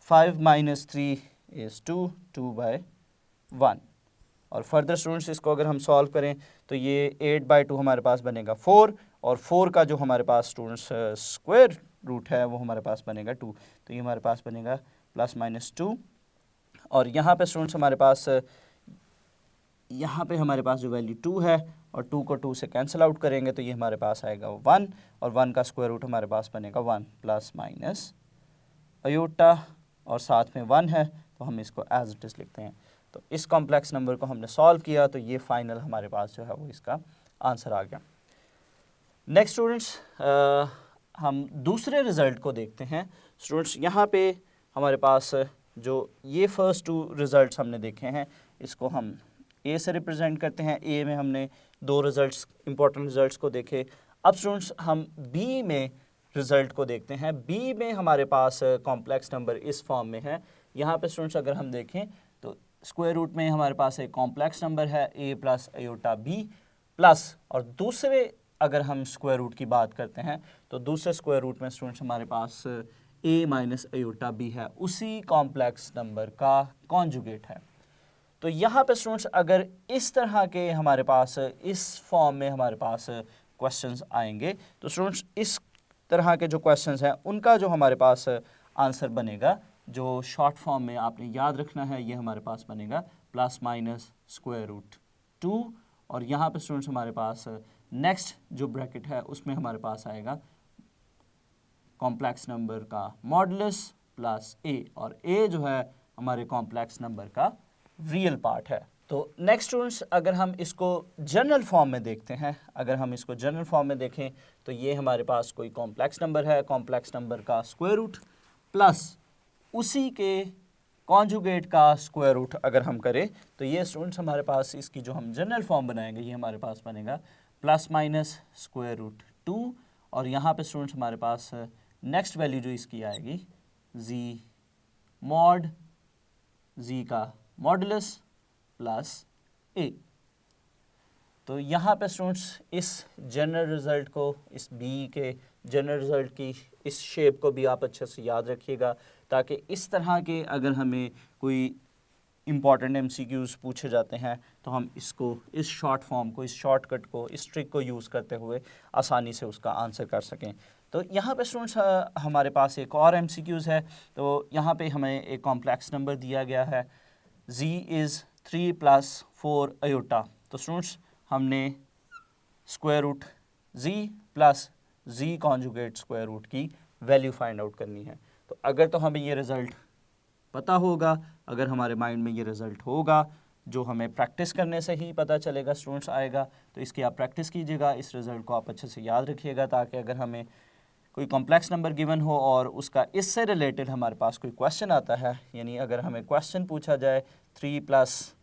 5 minus 3 is 2/1। और फर्दर स्टूडेंट्स इसको अगर हम सॉल्व करें तो ये 8/2 हमारे पास बनेगा 4, और 4 का जो हमारे पास स्टूडेंट्स स्क्वायर रूट है वो हमारे पास बनेगा 2, तो ये हमारे पास बनेगा प्लस माइनस 2। और यहाँ पे स्टूडेंट्स हमारे पास जो वैल्यू 2 है और 2 को 2 से कैंसिल आउट करेंगे तो ये हमारे पास आएगा 1, और 1 का स्क्वायर रूट हमारे पास बनेगा 1 प्लस माइनस अयोटा, और साथ में 1 है तो हम इसको एज इट इज़ लिखते हैं। तो इस कॉम्प्लेक्स नंबर को हमने सॉल्व किया तो ये फाइनल हमारे पास जो है वो इसका आंसर आ गया। नेक्स्ट स्टूडेंट्स, हम दूसरे रिज़ल्ट को देखते हैं। स्टूडेंट्स यहाँ पे हमारे पास जो ये फर्स्ट 2 रिज़ल्ट्स हमने देखे हैं इसको हम ए से रिप्रेजेंट करते हैं। ए में हमने 2 रिज़ल्ट्स इंपॉर्टेंट रिज़ल्ट्स को देखे। अब स्टूडेंट्स हम बी में रिज़ल्ट को देखते हैं। बी में हमारे पास कॉम्प्लेक्स नंबर इस फॉर्म में है। यहाँ पे स्टूडेंट्स अगर हम देखें तो स्क्वायर रूट में हमारे पास एक कॉम्प्लेक्स नंबर है a plus iota b plus, और दूसरे अगर हम स्क्वायर रूट की बात करते हैं तो दूसरे स्क्वायर रूट में स्टूडेंट्स हमारे पास a माइनस अयोटा b है, उसी कॉम्प्लेक्स नंबर का कॉन्जुगेट है। तो यहाँ पे स्टूडेंट्स अगर इस तरह के हमारे पास इस फॉर्म में हमारे पास क्वेश्चंस आएंगे तो स्टूडेंट्स इस तरह के जो क्वेश्चंस हैं उनका जो हमारे पास आंसर बनेगा, जो शॉर्ट फॉर्म में आपने याद रखना है, ये हमारे पास बनेगा प्लस माइनस स्क्वायर रूट 2, और यहाँ पे स्टूडेंट्स हमारे पास नेक्स्ट जो ब्रैकेट है उसमें हमारे पास आएगा कॉम्प्लेक्स नंबर का मॉडुलस प्लस ए, और ए जो है हमारे कॉम्प्लेक्स नंबर का रियल पार्ट है। तो नेक्स्ट स्टूडेंट्स अगर हम इसको जनरल फॉर्म में देखते हैं, अगर हम इसको जनरल फॉर्म में देखें तो ये हमारे पास कोई कॉम्प्लेक्स नंबर है, कॉम्प्लेक्स नंबर का स्क्वायर रूट प्लस उसी के कॉन्जुगेट का स्क्वायर रूट अगर हम करें तो ये स्टूडेंट्स हमारे पास इसकी जो हम जनरल फॉर्म बनाएंगे ये हमारे पास बनेगा प्लस माइनस स्क्वायर रूट 2, और यहाँ पे स्टूडेंट्स हमारे पास नेक्स्ट वैल्यू जो इसकी आएगी जी मॉड जी का मॉडुलस प्लस ए। तो यहाँ पे स्टूडेंट्स इस जनरल रिज़ल्ट को, इस बी के जनरल रिज़ल्ट की इस शेप को भी आप अच्छे से याद रखिएगा, ताकि इस तरह के अगर हमें कोई इम्पॉर्टेंट एमसीक्यूज़ पूछे जाते हैं तो हम इसको, इस शॉर्ट फॉर्म को, इस शॉर्टकट को, इस ट्रिक को यूज़ करते हुए आसानी से उसका आंसर कर सकें। तो यहाँ पे स्टूडेंट्स हमारे पास एक और एमसीक्यूज़ है। तो यहाँ पे हमें एक कॉम्प्लेक्स नंबर दिया गया है z इज़ 3 प्लस 4 अयोटा। तो स्टूडेंट्स हमने स्क्वायर रूट जी plus z conjugate square root की वैल्यू फाइंड आउट करनी है। तो अगर तो हमें ये रिज़ल्ट पता होगा, अगर हमारे माइंड में ये रिज़ल्ट होगा, जो हमें प्रैक्टिस करने से ही पता चलेगा स्टूडेंट्स आएगा, तो इसकी आप प्रैक्टिस कीजिएगा, इस रिज़ल्ट को आप अच्छे से याद रखिएगा, ताकि अगर हमें कोई कॉम्प्लेक्स नंबर गिवन हो और उसका इससे रिलेटेड हमारे पास कोई क्वेश्चन आता है, यानी अगर हमें क्वेश्चन पूछा जाए 3 +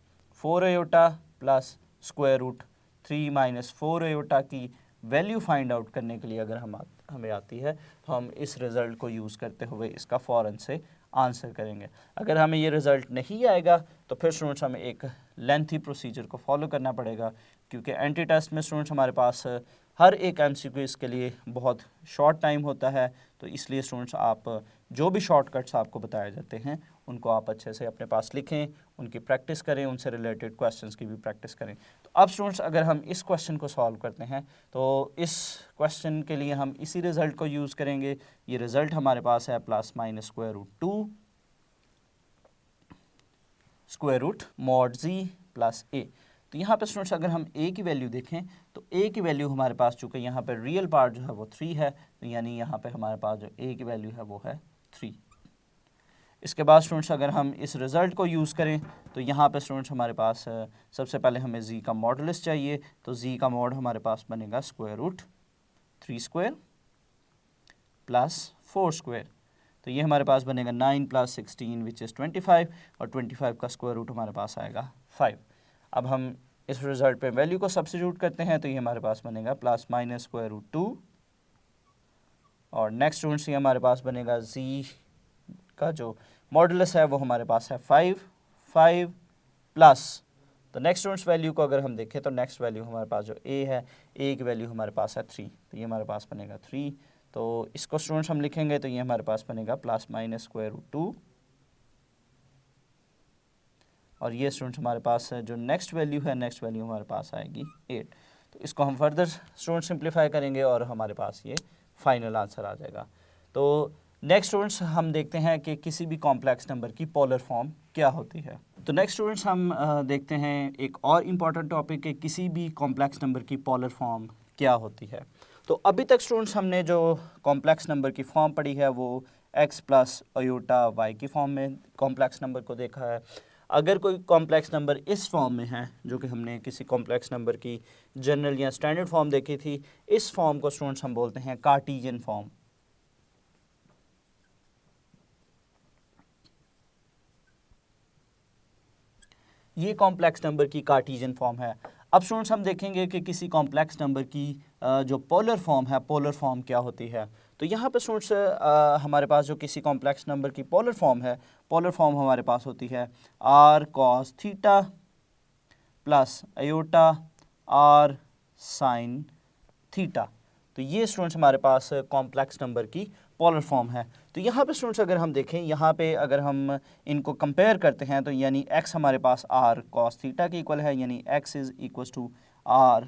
4 iota plus square root 3 - 4 iota की वैल्यू फाइंड आउट करने के लिए अगर हमें आती है, तो हम इस रिज़ल्ट को यूज़ करते हुए इसका फ़ौरन से आंसर करेंगे। अगर हमें ये रिज़ल्ट नहीं आएगा तो फिर स्टूडेंट्स हमें एक लेंथी प्रोसीजर को फॉलो करना पड़ेगा, क्योंकि एंटी टेस्ट में स्टूडेंट्स हमारे पास हर एक एमसीक्यू इसके लिए बहुत शॉर्ट टाइम होता है, तो इसलिए स्टूडेंट्स आप जो भी शॉर्टकट्स आपको बताए जाते हैं उनको आप अच्छे से अपने पास लिखें, उनकी प्रैक्टिस करें, उनसे रिलेटेड क्वेश्चंस की भी प्रैक्टिस करें। तो अब स्टूडेंट्स अगर हम इस क्वेश्चन को सॉल्व करते हैं, तो इस क्वेश्चन के लिए हम इसी रिज़ल्ट को यूज़ करेंगे। ये रिज़ल्ट हमारे पास है +- square root 2 square root mod z plus a. तो यहाँ पे स्टूडेंट्स अगर हम ए की वैल्यू देखें, तो ए की वैल्यू हमारे पास चूँकि यहाँ पे रियल पार्ट जो है वो 3 है, तो यानी यहाँ पे हमारे पास जो ए की वैल्यू है वो है 3। इसके बाद स्टूडेंट्स अगर हम इस रिज़ल्ट को यूज़ करें, तो यहाँ पे स्टूडेंट्स हमारे पास सबसे पहले हमें जी का मॉडुलस चाहिए, तो जी का मॉड हमारे पास बनेगा square root 3 square plus 4 square. तो ये हमारे पास बनेगा 9 + 16 विच इज़ 25, और 25 का स्क्वायर रूट हमारे पास आएगा 5। अब हम इस रिज़ल्ट पे वैल्यू को सब्स्टिट्यूट करते हैं, तो ये हमारे पास बनेगा +- स्क्वायर रूट 2, और नेक्स्ट स्टूडेंट्स ये हमारे पास बनेगा जी का जो मॉडुलस है वो हमारे पास है 5 प्लस, तो नेक्स्ट स्टूडेंट्स वैल्यू को अगर हम देखें, तो नेक्स्ट वैल्यू हमारे पास जो ए है, ए की वैल्यू हमारे पास है 3, तो ये हमारे पास बनेगा 3। तो इसको स्टूडेंट्स हम लिखेंगे, तो ये हमारे पास बनेगा +- स्क्वायर रूट 2, और ये स्टूडेंट्स हमारे पास जो नेक्स्ट वैल्यू है, नेक्स्ट वैल्यू हमारे पास आएगी 8। तो इसको हम फर्दर स्टूडेंट सिंप्लीफाई करेंगे और हमारे पास ये फाइनल आंसर आ जाएगा। तो नेक्स्ट स्टूडेंट्स हम देखते हैं कि किसी भी कॉम्प्लेक्स नंबर की पोलर फॉर्म क्या होती है। तो नेक्स्ट स्टूडेंट्स हम देखते हैं एक और इम्पॉर्टेंट टॉपिक है, किसी भी कॉम्प्लेक्स नंबर की पोलर फॉर्म क्या होती है। तो अभी तक स्टूडेंट्स हमने जो कॉम्प्लेक्स नंबर की फॉर्म पढ़ी है वो x + आयोटा y की फॉर्म में कॉम्प्लेक्स नंबर को देखा है। अगर कोई कॉम्प्लेक्स नंबर इस फॉर्म में है, जो कि हमने किसी कॉम्प्लेक्स नंबर की जनरल या स्टैंडर्ड फॉर्म देखी थी, इस फॉर्म को स्टूडेंट्स हम बोलते हैं कार्टेशियन फॉर्म। ये कॉम्प्लेक्स नंबर की कार्टेशियन फॉर्म है। अब स्टूडेंट्स हम देखेंगे कि किसी कॉम्प्लेक्स नंबर की जो पोलर फॉर्म है, पोलर फॉर्म क्या होती है। तो यहाँ पे स्टूडेंट्स हमारे पास जो किसी कॉम्प्लेक्स नंबर की पोलर फॉर्म है, पोलर फॉर्म हमारे पास होती है r cos theta plus iota r sin theta. तो ये स्टूडेंट्स हमारे पास कॉम्प्लेक्स नंबर की पोलर फॉर्म है। तो यहाँ पे स्टूडेंट्स अगर हम देखें, यहाँ पे अगर हम इनको कंपेयर करते हैं, तो यानी x हमारे पास r cos थीटा के इक्वल है, यानी x is equal to r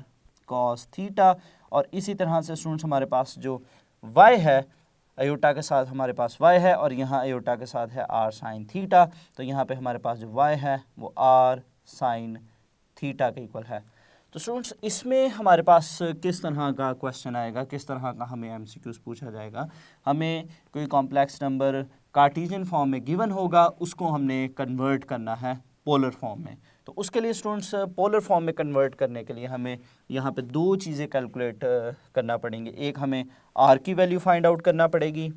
cos theta. और इसी तरह से स्टूडेंट्स हमारे पास जो y है, अयोटा के साथ हमारे पास y है, और यहाँ अयोटा के साथ है r sin थीटा। तो यहाँ पे हमारे पास जो y है वो r sin थीटा के इक्वल है। तो स्टूडेंट्स इसमें हमारे पास किस तरह का क्वेश्चन आएगा, किस तरह का हमें एमसीक्यूज पूछा जाएगा। हमें कोई कॉम्प्लेक्स नंबर कार्टेशियन फॉर्म में गिवन होगा, उसको हमने कन्वर्ट करना है पोलर फॉर्म में। तो उसके लिए स्टूडेंट्स पोलर फॉर्म में कन्वर्ट करने के लिए हमें यहाँ पे दो चीज़ें कैलकुलेट करना पड़ेंगी। एक हमें आर की वैल्यू फाइंड आउट करना पड़ेगी,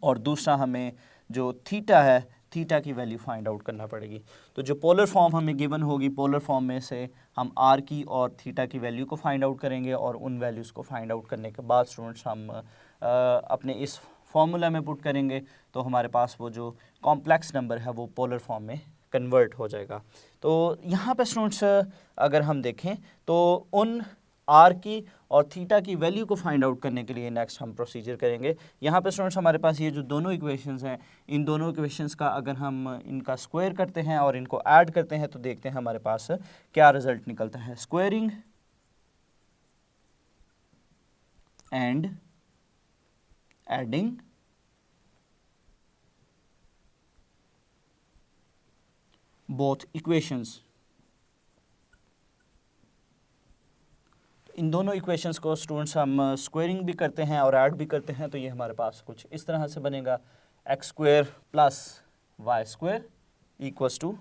और दूसरा हमें जो थीटा है, थीटा की वैल्यू फाइंड आउट करना पड़ेगी। तो जो पोलर फॉर्म हमें गिवन होगी, पोलर फॉर्म में से हम आर की और थीटा की वैल्यू को फाइंड आउट करेंगे, और उन वैल्यूज़ को फाइंड आउट करने के बाद स्टूडेंट्स हम अपने इस फॉर्मूला में पुट करेंगे, तो हमारे पास वो जो कॉम्प्लेक्स नंबर है वो पोलर फॉर्म में कन्वर्ट हो जाएगा। तो यहाँ पे स्टूडेंट्स अगर हम देखें, तो उन आर की और थीटा की वैल्यू को फाइंड आउट करने के लिए नेक्स्ट हम प्रोसीजर करेंगे। यहाँ पे स्टूडेंट्स हमारे पास ये जो दोनों इक्वेशंस हैं, इन दोनों इक्वेशंस का अगर हम इनका स्क्वायर करते हैं और इनको ऐड करते हैं, तो देखते हैं हमारे पास क्या रिजल्ट निकलता है। Squaring and adding both equations. इन दोनों इक्वेशंस को स्टूडेंट्स हम स्क्वायरिंग भी करते हैं और ऐड भी करते हैं, तो ये हमारे पास कुछ इस तरह से बनेगा, x square plus y square equals to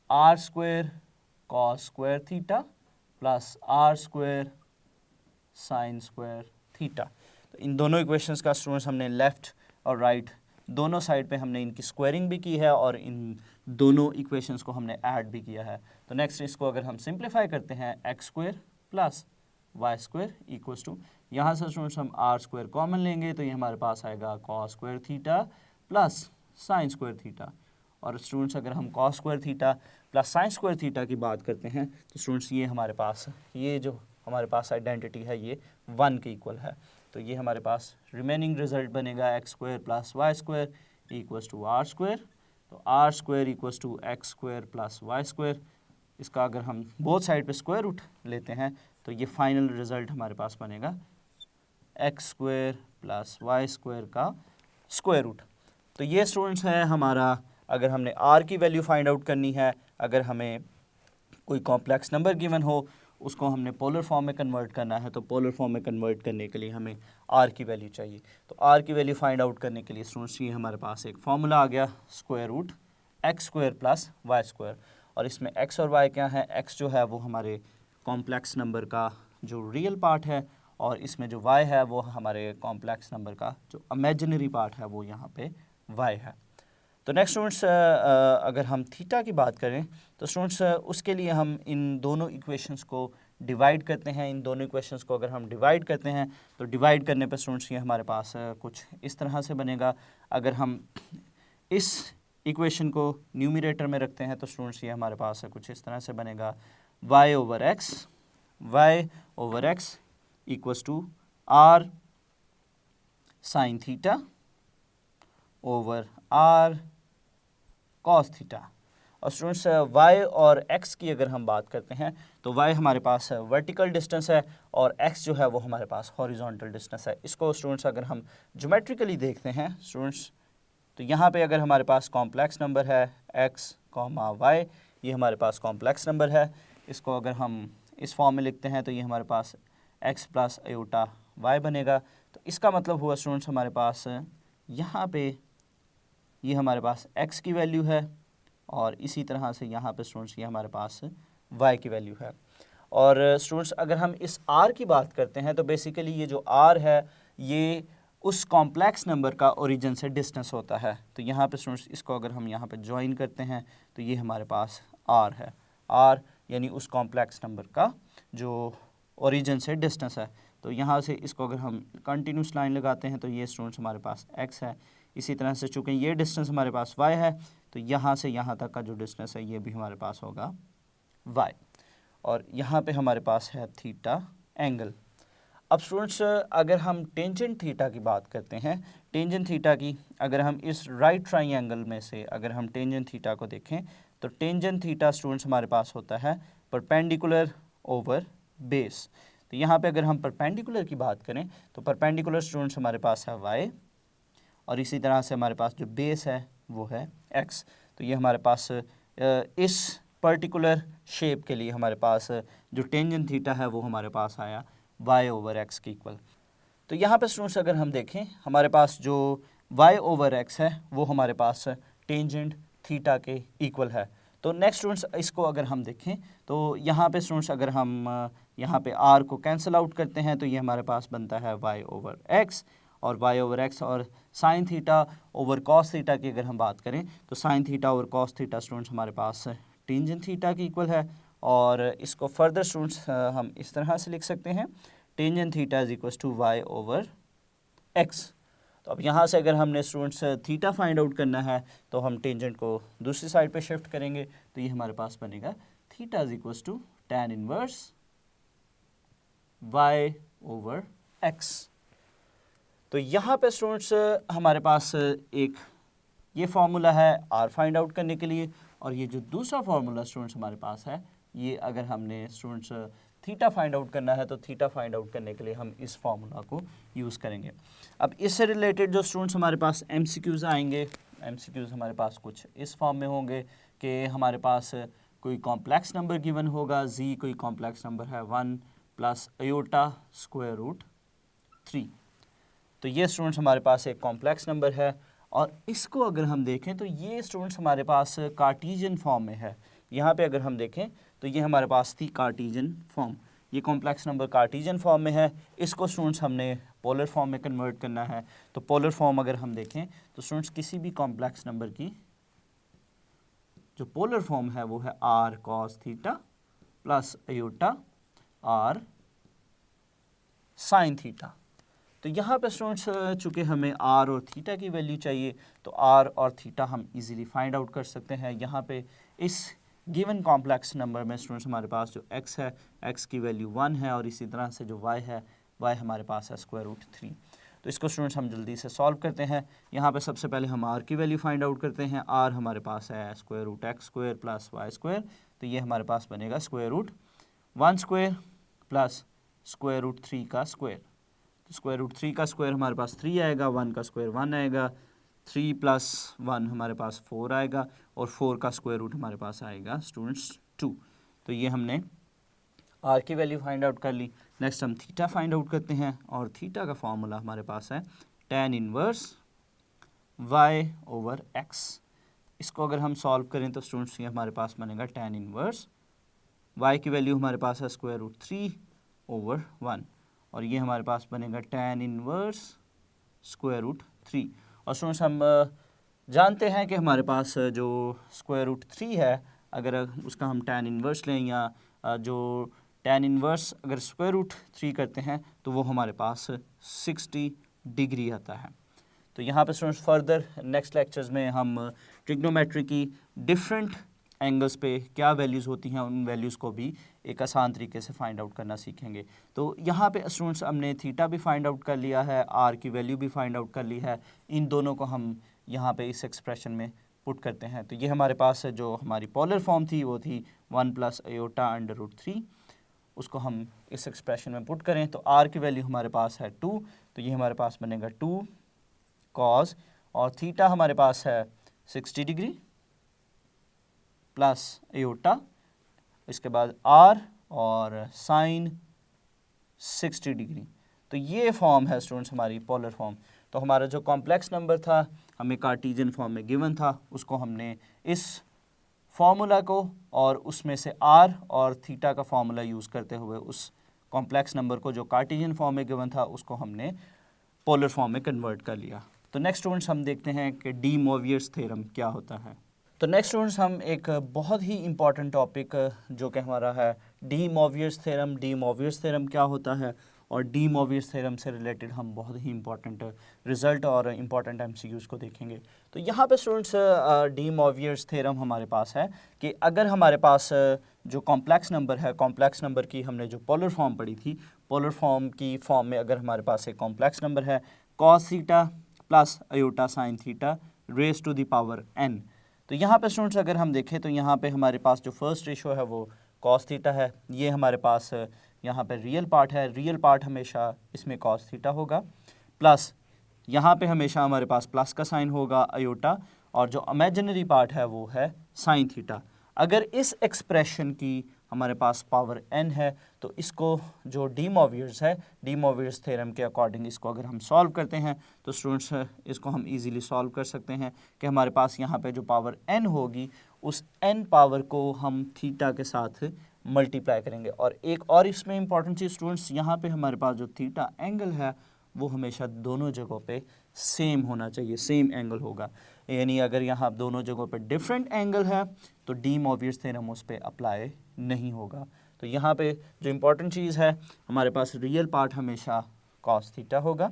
r square cos square theta plus r square sine square theta. तो इन दोनों इक्वेशंस का स्टूडेंट्स हमने लेफ़्ट और राइट दोनों साइड पे हमने इनकी स्क्वायरिंग भी की है और इन दोनों इक्वेशंस को हमने ऐड भी किया है। तो नेक्स्ट इसको अगर हम सिंप्लीफाई करते हैं, x square plus y square equals to, यहाँ से स्टूडेंट्स हम आर स्क्वायर कॉमन लेंगे तो ये हमारे पास आएगा cos square theta plus sign square theta. और स्टूडेंट्स अगर हम cos square theta plus sign square theta की बात करते हैं तो स्टूडेंट्स ये हमारे पास, ये जो हमारे पास आइडेंटिटी है ये 1 के इक्वल है। तो ये हमारे पास रिमेनिंग रिजल्ट बनेगा x square plus y square equals to r square. तो r square equals to x square plus y square. इसका अगर हम बोथ साइड पे स्क्वायर रूट लेते हैं तो ये फाइनल रिजल्ट हमारे पास बनेगा x square plus y square का स्क्वायर रूट। तो ये स्टूडेंट्स है हमारा, अगर हमने आर की वैल्यू फाइंड आउट करनी है, अगर हमें कोई कॉम्प्लेक्स नंबर गिवन हो उसको हमने पोलर फॉर्म में कन्वर्ट करना है, तो पोलर फॉर्म में कन्वर्ट करने के लिए हमें आर की वैल्यू चाहिए। तो आर की वैल्यू फाइंड आउट करने के लिए स्टूडेंट्स ये हमारे पास एक फॉर्मूला आ गया, square root x square plus y square. और इसमें एक्स और वाई क्या है, एक्स जो है वो हमारे कॉम्प्लेक्स नंबर का जो रियल पार्ट है और इसमें जो वाई है वो हमारे कॉम्प्लेक्स नंबर का जो इमेजिनरी पार्ट है, वो यहाँ पे वाई है। तो नेक्स्ट स्टूडेंट्स अगर हम थीटा की बात करें तो स्टूडेंट्स उसके लिए हम इन दोनों इक्वेशंस को डिवाइड करते हैं। इन दोनों इक्वेशंस को अगर हम डिवाइड करते हैं तो डिवाइड करने पर स्टूडेंट्स ये हमारे पास कुछ इस तरह से बनेगा। अगर हम इस इक्वेशन को न्यूमरेटर में रखते हैं तो स्टूडेंट्स ये हमारे पास कुछ इस तरह से बनेगा, y over x equals to r sine theta over r cos theta. और स्टूडेंट्स y और x की अगर हम बात करते हैं तो y हमारे पास वर्टिकल डिस्टेंस है और x जो है वो हमारे पास हॉरिजॉन्टल डिस्टेंस है। इसको स्टूडेंट्स अगर हम ज्योमेट्रिकली देखते हैं स्टूडेंट्स, तो यहाँ पे अगर हमारे पास कॉम्प्लेक्स नंबर है x, y, ये हमारे पास कॉम्प्लेक्स नंबर है। इसको अगर हम इस फॉर्म में लिखते हैं तो ये हमारे पास x प्लस आयोटा y बनेगा। तो इसका मतलब हुआ स्टूडेंट्स हमारे पास यहाँ पे ये हमारे पास x की वैल्यू है और इसी तरह से यहाँ पे स्टूडेंट्स ये हमारे पास y की वैल्यू है। और स्टूडेंट्स अगर हम इस r की बात करते हैं तो बेसिकली ये जो r है ये उस कॉम्प्लेक्स नंबर का ओरिजिन से डिस्टेंस होता है। तो यहाँ पे स्टूडेंट्स इसको अगर हम यहाँ पे ज्वाइन करते हैं तो ये हमारे पास r है, r यानी उस कॉम्प्लेक्स नंबर का जो ओरिजिन से डिस्टेंस है। तो यहाँ से इसको अगर हम कंटिन्यूस लाइन लगाते हैं तो ये स्टूडेंट्स हमारे पास x है। इसी तरह से चूँकि ये डिस्टेंस हमारे पास y है तो यहाँ से यहाँ तक का जो डिस्टेंस है ये भी हमारे पास होगा y। और यहाँ पे हमारे पास है थीटा एंगल। अब स्टूडेंट्स अगर हम टेंजेंट थीटा की बात करते हैं, टेंजेंट थीटा की अगर हम इस राइट ट्राइंगल में से अगर हम टेंजेंट थीटा को देखें तो टेंजेंट थीटा स्टूडेंट्स हमारे पास होता है परपेंडिकुलर ओवर बेस। तो यहाँ पे अगर हम परपेंडिकुलर की बात करें तो परपेंडिकुलर स्टूडेंट्स हमारे पास है y और इसी तरह से हमारे पास जो बेस है वो है x। तो ये हमारे पास इस पर्टिकुलर शेप के लिए हमारे पास जो टेंजेंट थीटा है वो हमारे पास आया y ओवर x के इक्वल। तो यहाँ पे स्टूडेंट्स अगर हम देखें हमारे पास जो y ओवर x है वो हमारे पास टेंजेंट थीटा के इक्वल है। तो नेक्स्ट स्टूडेंट्स इसको अगर हम देखें तो यहाँ पे स्टूडेंट्स अगर हम यहाँ पे r को कैंसिल आउट करते हैं तो ये हमारे पास बनता है y ओवर x और y ओवर x। और sign theta over cos theta की अगर हम बात करें तो sign theta over cos theta students हमारे पास टेंजेंट थीटा के इक्वल है। और इसको फर्दर स्टूडेंट्स हम इस तरह से लिख सकते हैं, tangent theta is equals to y over x। तो अब यहाँ से अगर हमने स्टूडेंट्स थीटा फाइंड आउट करना है तो हम टेंजेंट को दूसरी साइड पे शिफ्ट करेंगे तो ये हमारे पास बनेगा theta is equals to tan inverse y over x। तो यहाँ पे स्टूडेंट्स हमारे पास एक ये फार्मूला है r फाइंड आउट करने के लिए और ये जो दूसरा फार्मूला स्टूडेंट्स हमारे पास है ये अगर हमने स्टूडेंट्स थीटा फाइंड आउट करना है तो थीटा फाइंड आउट करने के लिए हम इस फार्मूला को यूज़ करेंगे। अब इससे रिलेटेड जो स्टूडेंट्स हमारे पास MCQs आएंगे, MCQs हमारे पास कुछ इस फॉर्म में होंगे कि हमारे पास कोई कॉम्प्लेक्स नंबर गिवन होगा, z कोई कॉम्प्लेक्स नंबर है 1 प्लस अयोटा स्क्वायर रूट 3। तो ये स्टूडेंट्स हमारे पास एक कॉम्प्लेक्स नंबर है, और इसको अगर हम देखें तो ये स्टूडेंट्स हमारे पास कार्टीजन फॉर्म में है। यहाँ पे अगर हम देखें तो ये हमारे पास थी कार्टीजन फॉर्म, ये कॉम्प्लेक्स नंबर कार्टीजन फॉर्म में है। इसको स्टूडेंट्स हमने पोलर फॉर्म में कन्वर्ट करना है। तो पोलर फॉर्म अगर हम देखें तो स्टूडेंट्स किसी भी कॉम्प्लेक्स नंबर की जो पोलर फॉर्म है वो है r cos theta plus iota r sine theta. तो यहाँ पे स्टूडेंट्स चूँकि हमें आर और थीटा की वैल्यू चाहिए, तो आर और थीटा हम इजीली फाइंड आउट कर सकते हैं। यहाँ पे इस गिवन कॉम्प्लेक्स नंबर में स्टूडेंट्स हमारे पास जो x है, x की वैल्यू 1 है, और इसी तरह से जो y है, y हमारे पास है स्क्वायर रूट 3। तो इसको स्टूडेंट्स हम जल्दी से सॉल्व करते हैं। यहाँ पे सबसे पहले हम r की वैल्यू फाइंड आउट करते हैं। r हमारे पास है square root x square plus y square, तो ये हमारे पास बनेगा square root 1 square plus square root 3 का स्क्वायर। तो स्क्वायर रूट 3 का स्क्वायर हमारे पास 3 आएगा, 1 का स्क्वायर 1 आएगा, 3 प्लस 1 हमारे पास 4 आएगा, और 4 का स्क्वायर रूट हमारे पास आएगा स्टूडेंट्स 2। तो ये हमने आर की वैल्यू फाइंड आउट कर ली। नेक्स्ट हम थीटा फाइंड आउट करते हैं, और थीटा का फॉर्मूला हमारे पास है tan inverse y over x। इसको अगर हम सॉल्व करें तो स्टूडेंट्स ये हमारे पास बनेगा tan इनवर्स y की वैल्यू हमारे पास है स्क्वायर रूट 3 ओवर 1, और ये हमारे पास बनेगा tan इनवर्स स्क्वायर रूट 3। और स्टूडेंट्स हम जानते हैं कि हमारे पास जो स्क्वायर रूट 3 है, अगर उसका हम tan इनवर्स लें, या जो tan इनवर्स अगर स्क्वायर रूट 3 करते हैं तो वो हमारे पास 60 डिग्री आता है। तो यहाँ पे स्टूडेंट्स फर्दर नेक्स्ट लेक्चर्स में हम ट्रिग्नोमेट्री की डिफरेंट एंगल्स पे क्या वैल्यूज़ होती हैं, उन वैल्यूज़ को भी एक आसान तरीके से फाइंड आउट करना सीखेंगे। तो यहाँ पे स्टूडेंट्स हमने थीटा भी फाइंड आउट कर लिया है, आर की वैल्यू भी फाइंड आउट कर ली है। इन दोनों को हम यहाँ पे इस एक्सप्रेशन में पुट करते हैं। तो ये हमारे पास जो हमारी पोलर फॉर्म थी वो थी 1 प्लस अयोटा अंडर रूट 3। उसको हम इस एक्सप्रेशन में पुट करें तो आर की वैल्यू हमारे पास है 2, तो ये हमारे पास बनेगा 2 कॉस, और थीटा हमारे पास है 60 डिग्री प्लस अयोटा, इसके बाद आर और साइन 60 डिग्री। तो ये फॉर्म है स्टूडेंट्स हमारी पोलर फॉर्म। तो हमारा जो कॉम्प्लेक्स नंबर था हमें कार्टीजन फॉर्म में गिवन था, उसको हमने इस फार्मूला को और उसमें से आर और थीटा का फार्मूला यूज़ करते हुए उस कॉम्प्लेक्स नंबर को जो कार्टीजन फॉर्म में गिवन था उसको हमने पोलर फॉर्म में कन्वर्ट कर लिया। तो नेक्स्ट स्टूडेंट्स हम देखते हैं कि डी मोवियर्स थ्योरम क्या होता है। तो नेक्स्ट स्टूडेंट्स हम एक बहुत ही इंपॉर्टेंट टॉपिक जो कि हमारा है डी मोवियर्स थ्योरम। डी मोवियर्स थ्योरम क्या होता है, और डी मोवियर्स थ्योरम से रिलेटेड हम बहुत ही इंपॉर्टेंट रिजल्ट और इंपॉर्टेंट एमसीक्यूज़ को देखेंगे। तो यहाँ पे स्टूडेंट्स डी मोवियर्स थ्योरम हमारे पास है कि अगर हमारे पास जो कॉम्प्लेक्स नंबर है, कॉम्प्लेक्स नंबर की हमने जो पोलर फॉर्म पढ़ी थी, पोलर फॉर्म की फॉर्म में अगर हमारे पास एक कॉम्प्लेक्स नंबर है cos theta plus iota sine theta raise to the power n। तो यहाँ पे स्टूडेंट्स अगर हम देखें तो यहाँ पे हमारे पास जो फर्स्ट रेशो है वो कॉस थीटा है। ये हमारे पास यहाँ पे रियल पार्ट है, रियल पार्ट हमेशा इसमें कॉस थीटा होगा, प्लस यहाँ पे हमेशा हमारे पास प्लस का साइन होगा अयोटा, और जो इमेजिनरी पार्ट है वो है साइन थीटा। अगर इस एक्सप्रेशन की हमारे पास पावर n है तो इसको जो डी मोवियर्स है, डी मोवियर्स थ्योरम के अकॉर्डिंग इसको अगर हम सॉल्व करते हैं तो स्टूडेंट्स इसको हम इजीली सॉल्व कर सकते हैं कि हमारे पास यहाँ पे जो पावर n होगी उस n पावर को हम थीटा के साथ मल्टीप्लाई करेंगे। और एक और इसमें इंपॉर्टेंट चीज़ स्टूडेंट्स, यहाँ पे हमारे पास जो थीटा एंगल है वो हमेशा दोनों जगहों पे सेम होना चाहिए, सेम एंगल होगा। यानी अगर यहाँ दोनों जगहों पे डिफरेंट एंगल है तो डी मोवियर्स थ्योरम उस पर अप्लाई नहीं होगा। तो यहाँ पे जो इम्पोर्टेंट चीज़ है हमारे पास रियल पार्ट हमेशा कॉस थीटा होगा,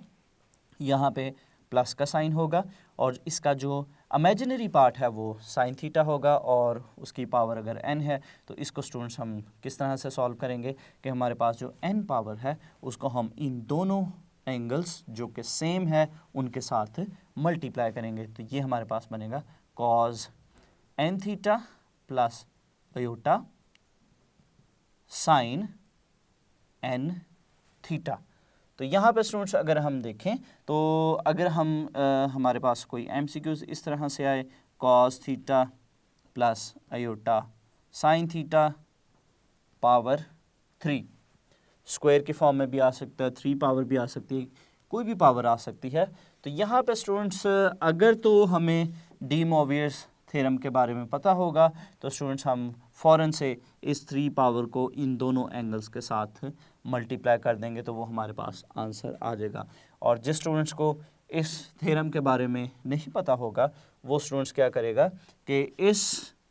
यहाँ पे प्लस का साइन होगा, और इसका जो इमेजिनरी पार्ट है वो साइन थीटा होगा, और उसकी पावर अगर n है तो इसको स्टूडेंट्स हम किस तरह से सॉल्व करेंगे कि हमारे पास जो n पावर है उसको हम इन दोनों एंगल्स जो कि सेम है उनके साथ मल्टीप्लाई करेंगे। तो ये हमारे पास बनेगा cause n theta plus iota sign n theta. तो यहाँ पे स्टूडेंट्स अगर हम देखें तो अगर हम हमारे पास कोई एमसीक्यूज़ इस तरह से आए cos theta plus iota sine theta power 3, square की फॉर्म में भी आ सकता है, 3 पावर भी आ सकती है, कोई भी पावर आ सकती है। तो यहाँ पे स्टूडेंट्स अगर तो हमें डी मोवियर्स थ्योरम के बारे में पता होगा तो स्टूडेंट्स हम फ़ौरन से इस 3 पावर को इन दोनों एंगल्स के साथ मल्टीप्लाई कर देंगे तो वो हमारे पास आंसर आ जाएगा। और जिस स्टूडेंट्स को इस थ्योरम के बारे में नहीं पता होगा वो स्टूडेंट्स क्या करेगा कि इस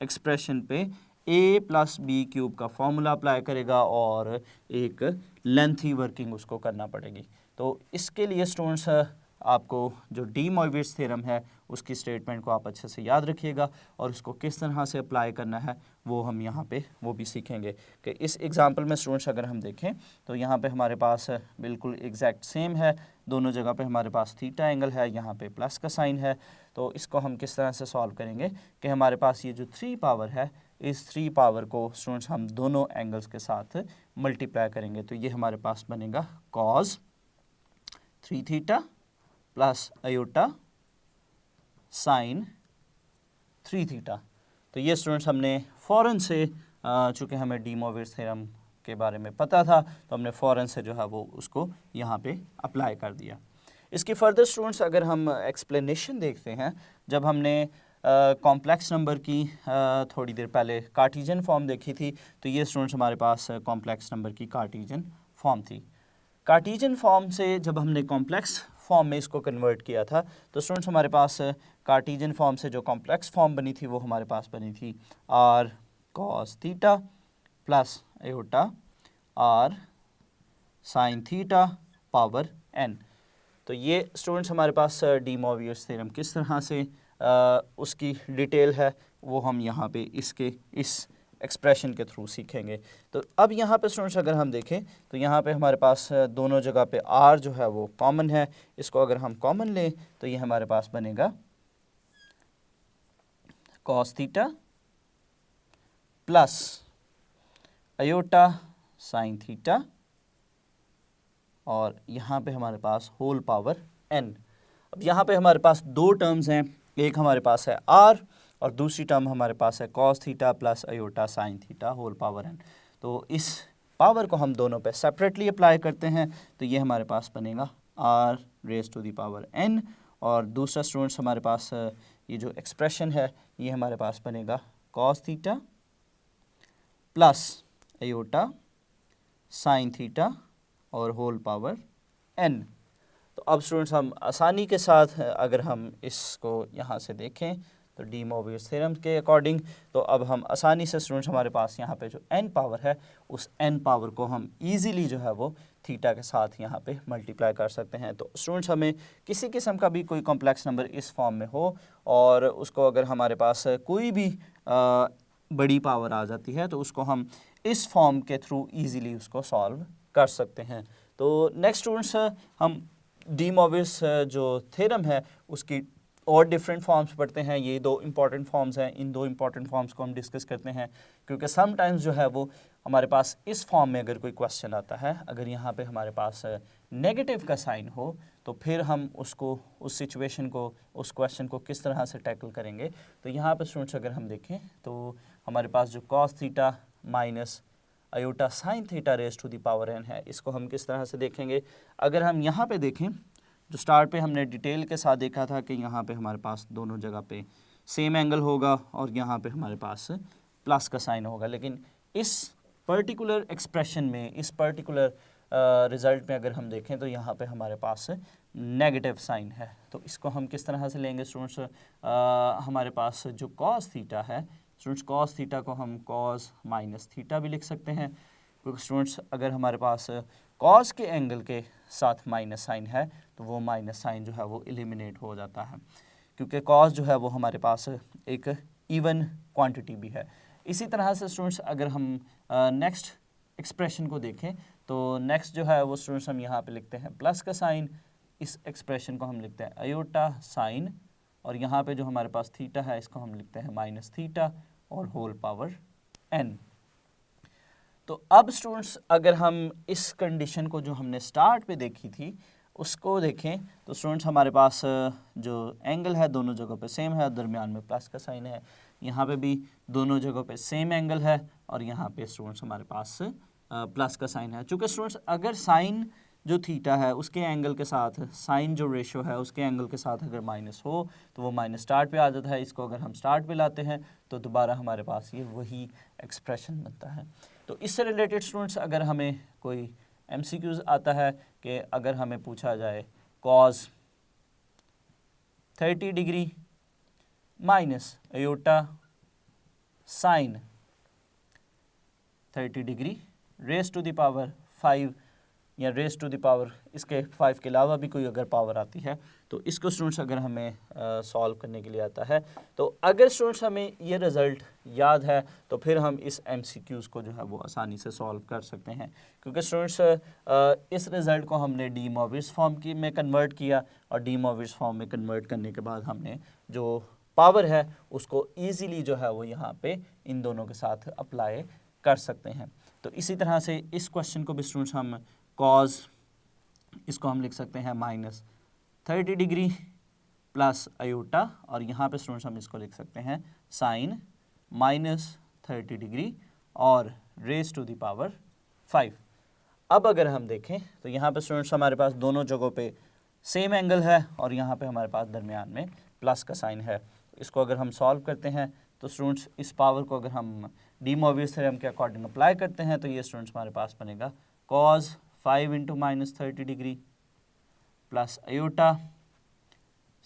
एक्सप्रेशन पे a प्लस बी क्यूब का फॉर्मूला अप्लाई करेगा और एक लेंथी वर्किंग उसको करना पड़ेगी। तो इसके लिए स्टूडेंट्स आपको जो डी मोवियर्स थ्योरम है उसकी स्टेटमेंट को आप अच्छे से याद रखिएगा और उसको किस तरह से अप्लाई करना है वो हम यहाँ पे वो भी सीखेंगे। कि इस एग्जांपल में स्टूडेंट्स अगर हम देखें तो यहाँ पे हमारे पास बिल्कुल एग्जैक्ट सेम है, दोनों जगह पे हमारे पास थीटा एंगल है, यहाँ पे प्लस का साइन है। तो इसको हम किस तरह से सॉल्व करेंगे कि हमारे पास ये जो 3 पावर है इस 3 पावर को स्टूडेंट्स हम दोनों एंगल्स के साथ मल्टीप्लाई करेंगे। तो ये हमारे पास बनेगा cos 3 theta plus iota sign 3 theta. तो ये स्टूडेंट्स हमने फ़ौरन से चूँकि हमें डी मोवियर्स थ्योरम के बारे में पता था तो हमने फ़ौरन से जो है वो उसको यहाँ पे अप्लाई कर दिया। इसकी फर्दर स्टूडेंट्स अगर हम एक्सप्लेनेशन देखते हैं, जब हमने कॉम्प्लेक्स नंबर की थोड़ी देर पहले कार्टेशियन फॉर्म देखी थी तो ये स्टूडेंट्स हमारे पास कॉम्प्लेक्स नंबर की कार्टेशियन फॉर्म थी। कार्टेशियन फॉर्म से जब हमने कॉम्प्लेक्स फॉर्म में इसको कन्वर्ट किया था तो स्टूडेंट्स हमारे पास कार्टेशियन फॉर्म से जो कॉम्प्लेक्स फॉर्म बनी थी वो हमारे पास बनी थी r cos theta plus iota r sine theta power n. तो ये स्टूडेंट्स हमारे पास डी मोवियर्स थ्योरम किस तरह से उसकी डिटेल है वो हम यहाँ पे इसके इस एक्सप्रेशन के थ्रू सीखेंगे। तो अब यहाँ पे स्टूडेंट्स अगर हम देखें तो यहाँ पे हमारे पास दोनों जगह पे r जो है वो कॉमन है, इसको अगर हम कॉमन लें तो ये हमारे पास बनेगा cos theta plus iota sine theta और यहाँ पे हमारे पास होल पावर n। अब यहाँ पे हमारे पास दो टर्म्स हैं, एक हमारे पास है r और दूसरी टर्म हमारे पास है cos theta plus iota sine theta whole power n। तो इस पावर को हम दोनों पे सेपरेटली अप्लाई करते हैं तो ये हमारे पास बनेगा r raise to the power n और दूसरा स्टूडेंट्स हमारे पास ये जो एक्सप्रेशन है ये हमारे पास बनेगा cos theta plus iota sine theta और होल पावर n। तो अब स्टूडेंट्स हम आसानी के साथ अगर हम इसको यहाँ से देखें तो डी मोवियर्स थ्योरम के अकॉर्डिंग तो अब हम आसानी से स्टूडेंट्स हमारे पास यहाँ पे जो n पावर है उस n पावर को हम इजीली जो है वो थीटा के साथ यहाँ पे मल्टीप्लाई कर सकते हैं। तो स्टूडेंट्स हमें किसी किस्म का भी कोई कॉम्प्लेक्स नंबर इस फॉर्म में हो और उसको अगर हमारे पास कोई भी बड़ी पावर आ जाती है तो उसको हम इस फॉर्म के थ्रू ईज़िली उसको सॉल्व कर सकते हैं। तो नेक्स्ट स्टूडेंट्स हम डी मोवियर्स जो थ्योरम है उसकी और डिफरेंट फॉर्म्स पढ़ते हैं। ये दो इंपॉर्टेंट फॉर्म्स हैं, इन दो इंपॉर्टेंट फॉर्म्स को हम डिस्कस करते हैं क्योंकि समटाइम्स जो है वो हमारे पास इस फॉर्म में अगर कोई क्वेश्चन आता है, अगर यहाँ पे हमारे पास नेगेटिव का साइन हो तो फिर हम उसको उस सिचुएशन को उस क्वेश्चन को किस तरह से टैकल करेंगे। तो यहाँ पे स्टूडेंट्स अगर हम देखें तो हमारे पास जो cos theta minus iota sine theta raise to the power n है इसको हम किस तरह से देखेंगे। अगर हम यहाँ पे देखें जो स्टार्ट पे हमने डिटेल के साथ देखा था कि यहाँ पे हमारे पास दोनों जगह पे सेम एंगल होगा और यहाँ पे हमारे पास प्लस का साइन होगा, लेकिन इस पर्टिकुलर एक्सप्रेशन में इस पर्टिकुलर रिज़ल्ट में अगर हम देखें तो यहाँ पे हमारे पास नेगेटिव साइन है। तो इसको हम किस तरह से लेंगे स्टूडेंट्स, हमारे पास जो कॉस थीटा है स्टूडेंट्स कॉस थीटा को हम कॉस माइनस थीटा भी लिख सकते हैं क्योंकि स्टूडेंट्स अगर हमारे पास कॉस के एंगल के साथ माइनस साइन है तो वो माइनस साइन जो है वो एलिमिनेट हो जाता है क्योंकि कॉस जो है वो हमारे पास एक इवन क्वांटिटी भी है। इसी तरह से स्टूडेंट्स अगर हम नेक्स्ट एक्सप्रेशन को देखें तो नेक्स्ट जो है वो स्टूडेंट्स हम यहाँ पे लिखते हैं प्लस का साइन, इस एक्सप्रेशन को हम लिखते हैं आयोटा साइन और यहाँ पे जो हमारे पास थीटा है इसको हम लिखते हैं माइनस थीटा और होल पावर n। तो अब स्टूडेंट्स अगर हम इस कंडीशन को जो हमने स्टार्ट पे देखी थी उसको देखें तो स्टूडेंट्स हमारे पास जो एंगल है दोनों जगहों पे सेम है, दरमियान में प्लस का साइन है, यहाँ पे भी दोनों जगहों पे सेम एंगल है और यहाँ पे स्टूडेंट्स हमारे पास प्लस का साइन है। चूँकि स्टूडेंट्स अगर साइन जो थीटा है उसके एंगल के साथ साइन जो रेशो है उसके एंगल के साथ अगर माइनस हो तो वो माइनस स्टार्ट पे आ जाता है। इसको अगर हम स्टार्ट पे लाते हैं तो दोबारा हमारे पास ये वही एक्सप्रेशन बनता है। तो इससे रिलेटेड स्टूडेंट्स अगर हमें कोई MCQs आता है कि अगर हमें पूछा जाए cos 30 degree minus iota sine 30 degree raise to the power 5 या रेस टू द पावर इसके 5 के अलावा भी कोई अगर पावर आती है तो इसको स्टूडेंट्स अगर हमें सॉल्व करने के लिए आता है तो अगर स्टूडेंट्स हमें ये रिज़ल्ट याद है तो फिर हम इस MCQs को जो है वो आसानी से सॉल्व कर सकते हैं। क्योंकि स्टूडेंट्स इस रिज़ल्ट को हमने डी मोवियस फॉर्म की में कन्वर्ट किया और डी मोवियस फॉर्म में कन्वर्ट करने के बाद हमने जो पावर है उसको ईज़िली जो है वो यहाँ पे इन दोनों के साथ अप्लाई कर सकते हैं। तो इसी तरह से इस क्वेश्चन को भी स्टूडेंट्स हम कॉज इसको हम लिख सकते हैं माइनस 30 डिग्री प्लस आयोटा और यहाँ पे स्टूडेंट्स हम इसको लिख सकते हैं साइन माइनस 30 डिग्री और रेस टू द पावर 5। अब अगर हम देखें तो यहाँ पे स्टूडेंट्स हमारे पास दोनों जगहों पे सेम एंगल है और यहाँ पे हमारे पास दरमियान में प्लस का साइन है। इसको अगर हम सॉल्व करते हैं तो स्टूडेंट्स इस पावर को अगर हम डी मोवियस थ्योरम के अकॉर्डिंग अप्लाई करते हैं तो ये स्टूडेंट्स हमारे पास बनेगा cos 5 into minus 30 degree plus iota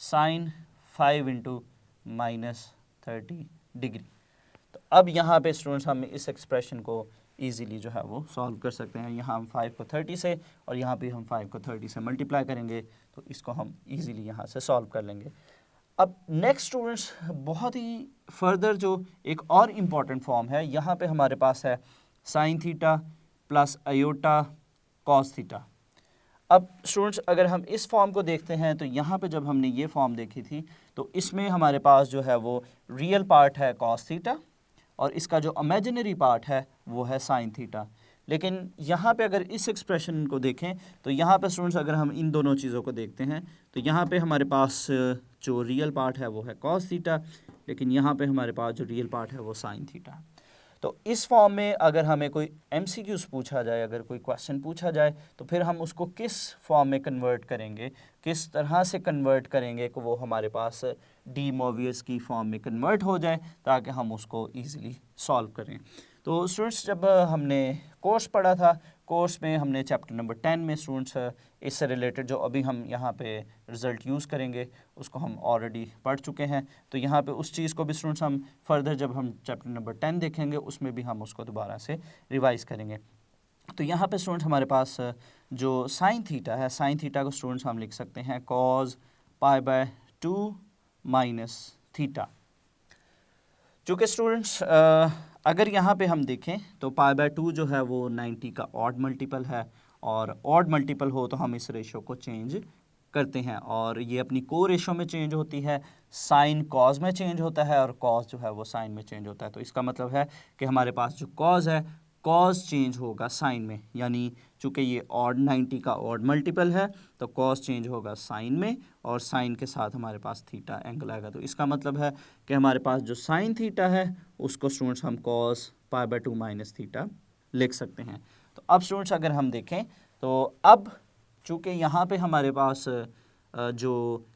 sign 5 into minus 30 degree. तो अब यहाँ पे स्टूडेंट्स हम इस एक्सप्रेशन को इजीली जो है वो सॉल्व कर सकते हैं। यहाँ हम 5 को 30 से और यहाँ पे हम 5 को 30 से मल्टीप्लाई करेंगे तो इसको हम इजीली यहाँ से सॉल्व कर लेंगे। अब नेक्स्ट स्टूडेंट्स बहुत ही फर्दर जो एक और इम्पॉर्टेंट फॉर्म है, यहाँ पे हमारे पास है sine theta plus iota cos theta. अब स्टूडेंट्स अगर हम इस फॉर्म को देखते हैं तो यहाँ पे जब हमने ये फॉर्म देखी थी तो इसमें हमारे पास जो है वो रियल पार्ट है कॉस थीटा और इसका जो इमेजिनरी पार्ट है वो है साइन थीटा। लेकिन यहाँ पे अगर इस एक्सप्रेशन को देखें तो यहाँ पे स्टूडेंट्स अगर हम इन दोनों चीज़ों को देखते हैं तो यहाँ पे हमारे पास जो रियल पार्ट है वो है कॉस थीटा, लेकिन यहाँ पे हमारे पास जो रियल पार्ट है वो साइन थीटा। तो इस फॉर्म में अगर हमें कोई MCQs पूछा जाए, अगर कोई क्वेश्चन पूछा जाए तो फिर हम उसको किस फॉर्म में कन्वर्ट करेंगे, किस तरह से कन्वर्ट करेंगे कि वो हमारे पास डी मोवियस की फॉर्म में कन्वर्ट हो जाए ताकि हम उसको ईज़िली सॉल्व करें। तो स्टूडेंट्स जब हमने कोर्स पढ़ा था, कोर्स में हमने चैप्टर नंबर 10 में स्टूडेंट्स इससे रिलेटेड जो अभी हम यहाँ पे रिज़ल्ट यूज़ करेंगे उसको हम ऑलरेडी पढ़ चुके हैं। तो यहाँ पे उस चीज़ को भी स्टूडेंट्स हम फर्दर जब हम चैप्टर नंबर 10 देखेंगे उसमें भी हम उसको दोबारा से रिवाइज़ करेंगे। तो यहाँ पे स्टूडेंट्स हमारे पास जो साइन थीटा है, साइन थीटा को स्टूडेंट्स हम लिख सकते हैं कॉज π/2 माइनस थीटा। चूँकि स्टूडेंट्स अगर यहाँ पे हम देखें तो π/2 जो है वो 90 का ऑड मल्टीपल है और ऑड मल्टीपल हो तो हम इस रेशो को चेंज करते हैं और ये अपनी को रेशो में चेंज होती है, साइन कॉज में चेंज होता है और कॉज जो है वो साइन में चेंज होता है। तो इसका मतलब है कि हमारे पास जो कॉज है कॉज चेंज होगा साइन में, यानी चूँकि ये ऑड 90 का ऑड मल्टीपल है तो कॉज चेंज होगा साइन में और साइन के साथ हमारे पास थीटा एंगल आएगा। तो इसका मतलब है कि हमारे पास जो साइन थीटा है उसको स्टूडेंट्स हम कॉस π/2 माइनस थीटा लिख सकते हैं। तो अब स्टूडेंट्स अगर हम देखें तो अब चूँकि यहाँ पे हमारे पास जो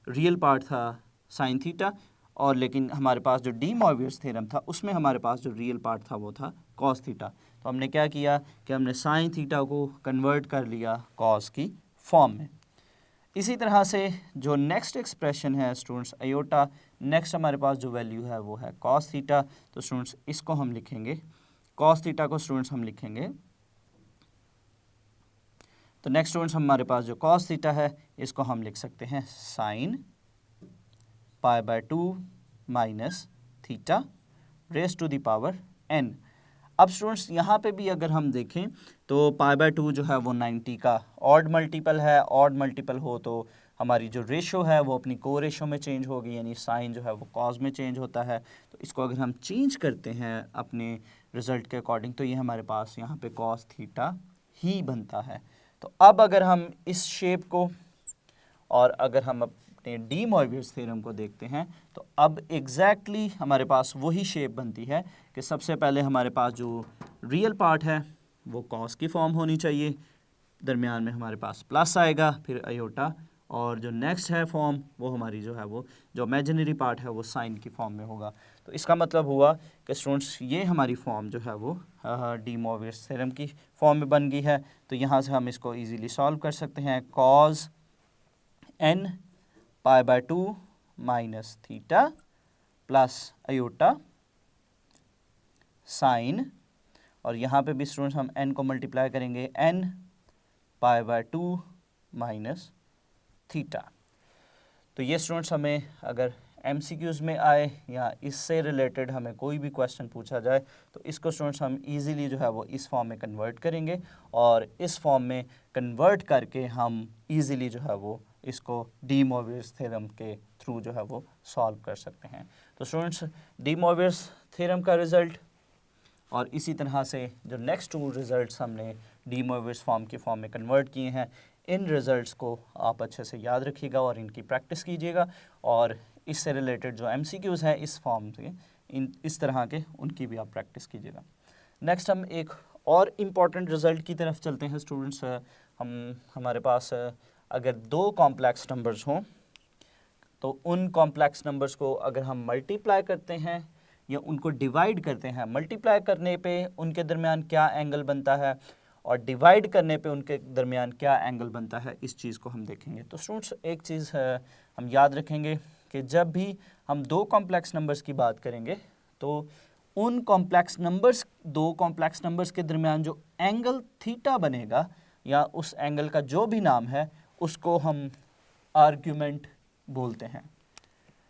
रियल पार्ट था साइन थीटा और लेकिन हमारे पास जो डी मोवियस थ्योरम था उसमें हमारे पास जो रियल पार्ट था वो था कॉस थीटा। तो हमने क्या किया कि हमने साइन थीटा को कन्वर्ट कर लिया कॉस की फॉर्म में। इसी तरह से जो नेक्स्ट एक्सप्रेशन है स्टूडेंट्स आयोटा, नेक्स्ट हमारे पास जो वैल्यू है वो है कॉस थीटा। तो स्टूडेंट्स इसको हम लिखेंगे, कॉस थीटा को स्टूडेंट्स हम लिखेंगे, तो नेक्स्ट स्टूडेंट्स हमारे पास जो कॉस थीटा है इसको हम लिख सकते हैं sine π/2 minus theta raise to the power n। अब स्टूडेंट्स यहाँ पे भी अगर हम देखें तो π/2 जो है वो 90 का ऑड मल्टीपल है, ऑड मल्टीपल हो तो हमारी जो रेशो है वो अपनी को रेशो में चेंज होगी, यानी साइन जो है वो कॉज में चेंज होता है। तो इसको अगर हम चेंज करते हैं अपने रिज़ल्ट के अकॉर्डिंग तो ये हमारे पास यहाँ पे कॉस थीटा ही बनता है। तो अब अगर हम इस शेप को और अगर हम अपने डी मोवियस थ्योरम को देखते हैं तो अब एग्जैक्टली हमारे पास वही शेप बनती है कि सबसे पहले हमारे पास जो रियल पार्ट है वो कॉस की फॉर्म होनी चाहिए, दरमियान में हमारे पास प्लस आएगा, फिर अयोटा, और जो नेक्स्ट है फॉर्म वो हमारी जो है वो जो इमेजिनरी पार्ट है वो साइन की फॉर्म में होगा। तो इसका मतलब हुआ कि स्टूडेंट्स ये हमारी फॉर्म जो है वो डी मोवियस थ्योरम की फॉर्म में बन गई है। तो यहाँ से हम इसको इजीली सॉल्व कर सकते हैं। Cause n pi by 2 minus theta plus iota sign, और यहाँ पे भी स्टूडेंट्स हम n को मल्टीप्लाई करेंगे, n pi by 2 minus theta. तो ये स्टूडेंट्स हमें अगर MCQs में आए या इससे रिलेटेड हमें कोई भी क्वेश्चन पूछा जाए तो इसको स्टूडेंट्स हम इजीली जो है वो इस फॉर्म में कन्वर्ट करेंगे, और इस फॉर्म में कन्वर्ट करके हम इजीली जो है वो इसको डी मोवियस थ्योरम के थ्रू जो है वो सॉल्व कर सकते हैं। तो स्टूडेंट्स डी मोवियस थ्योरम का रिज़ल्ट और इसी तरह से जो नेक्स्ट 2 रिज़ल्ट्स हमने डी मोवियस फॉर्म की फॉर्म में कन्वर्ट किए हैं, इन रिज़ल्ट्स को आप अच्छे से याद रखिएगा और इनकी प्रैक्टिस कीजिएगा, और इससे रिलेटेड जो MCQs हैं इस फॉर्म से इस तरह के उनकी भी आप प्रैक्टिस कीजिएगा। नेक्स्ट हम एक और इम्पॉर्टेंट रिज़ल्ट की तरफ चलते हैं स्टूडेंट्स। हमारे पास अगर 2 कॉम्प्लेक्स नंबर्स हों तो उन कॉम्प्लेक्स नंबर्स को अगर हम मल्टीप्लाई करते हैं या उनको डिवाइड करते हैं, मल्टीप्लाई करने पे उनके दरमियान क्या एंगल बनता है और डिवाइड करने पे उनके दरमियान क्या एंगल बनता है, इस चीज़ को हम देखेंगे। तो स्टूडेंट्स एक चीज़ हम याद रखेंगे कि जब भी हम 2 कॉम्प्लेक्स नंबर्स की बात करेंगे तो उन कॉम्प्लेक्स नंबर्स 2 कॉम्प्लेक्स नंबर्स के दरमियान जो एंगल थीटा बनेगा या उस एंगल का जो भी नाम है उसको हम आर्ग्यूमेंट बोलते हैं।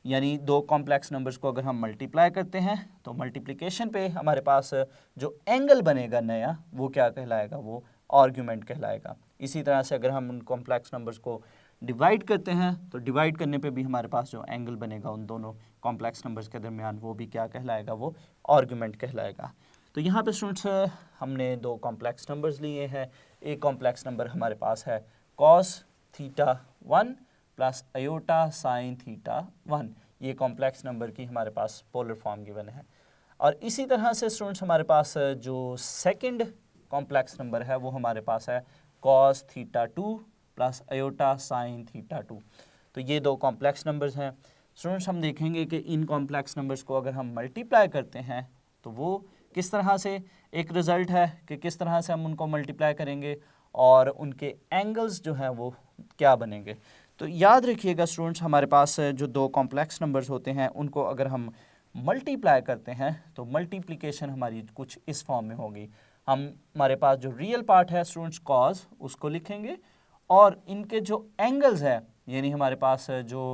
यानी 2 कॉम्प्लेक्स नंबर्स को अगर हम मल्टीप्लाई करते हैं तो मल्टीप्लिकेशन पे हमारे पास जो एंगल बनेगा नया वो क्या कहलाएगा, वो आर्ग्यूमेंट कहलाएगा। इसी तरह से अगर हम उन कॉम्प्लेक्स नंबर्स को डिवाइड करते हैं तो डिवाइड करने पे भी हमारे पास जो एंगल बनेगा उन दोनों कॉम्प्लेक्स नंबर्स के दरमियान वो भी क्या कहलाएगा, वो आर्ग्यूमेंट कहलाएगा। तो यहाँ पे स्टूडेंट्स हमने 2 कॉम्प्लेक्स नंबर्स लिए हैं। एक कॉम्प्लेक्स नंबर हमारे पास है cos theta 1 plus iota sine theta 1, ये कॉम्प्लेक्स नंबर की हमारे पास पोलर फॉर्म गिवन है। और इसी तरह से स्टूडेंट्स हमारे पास जो सेकंड कॉम्प्लेक्स नंबर है वो हमारे पास है cos theta 2 plus iota sine theta 2। तो ये 2 कॉम्प्लेक्स नंबर्स हैं। स्टूडेंट्स हम देखेंगे कि इन कॉम्प्लेक्स नंबर्स को अगर हम मल्टीप्लाई करते हैं तो वो किस तरह से एक रिज़ल्ट है कि किस तरह से हम उनको मल्टीप्लाई करेंगे और उनके एंगल्स जो हैं वो क्या बनेंगे। तो याद रखिएगा स्टूडेंट्स हमारे पास जो 2 कॉम्प्लेक्स नंबर्स होते हैं उनको अगर हम मल्टीप्लाई करते हैं तो मल्टीप्लिकेशन हमारी कुछ इस फॉर्म में होगी। हमारे पास जो रियल पार्ट है स्टूडेंट्स कॉज उसको लिखेंगे और इनके जो एंगल्स है यानी हमारे पास जो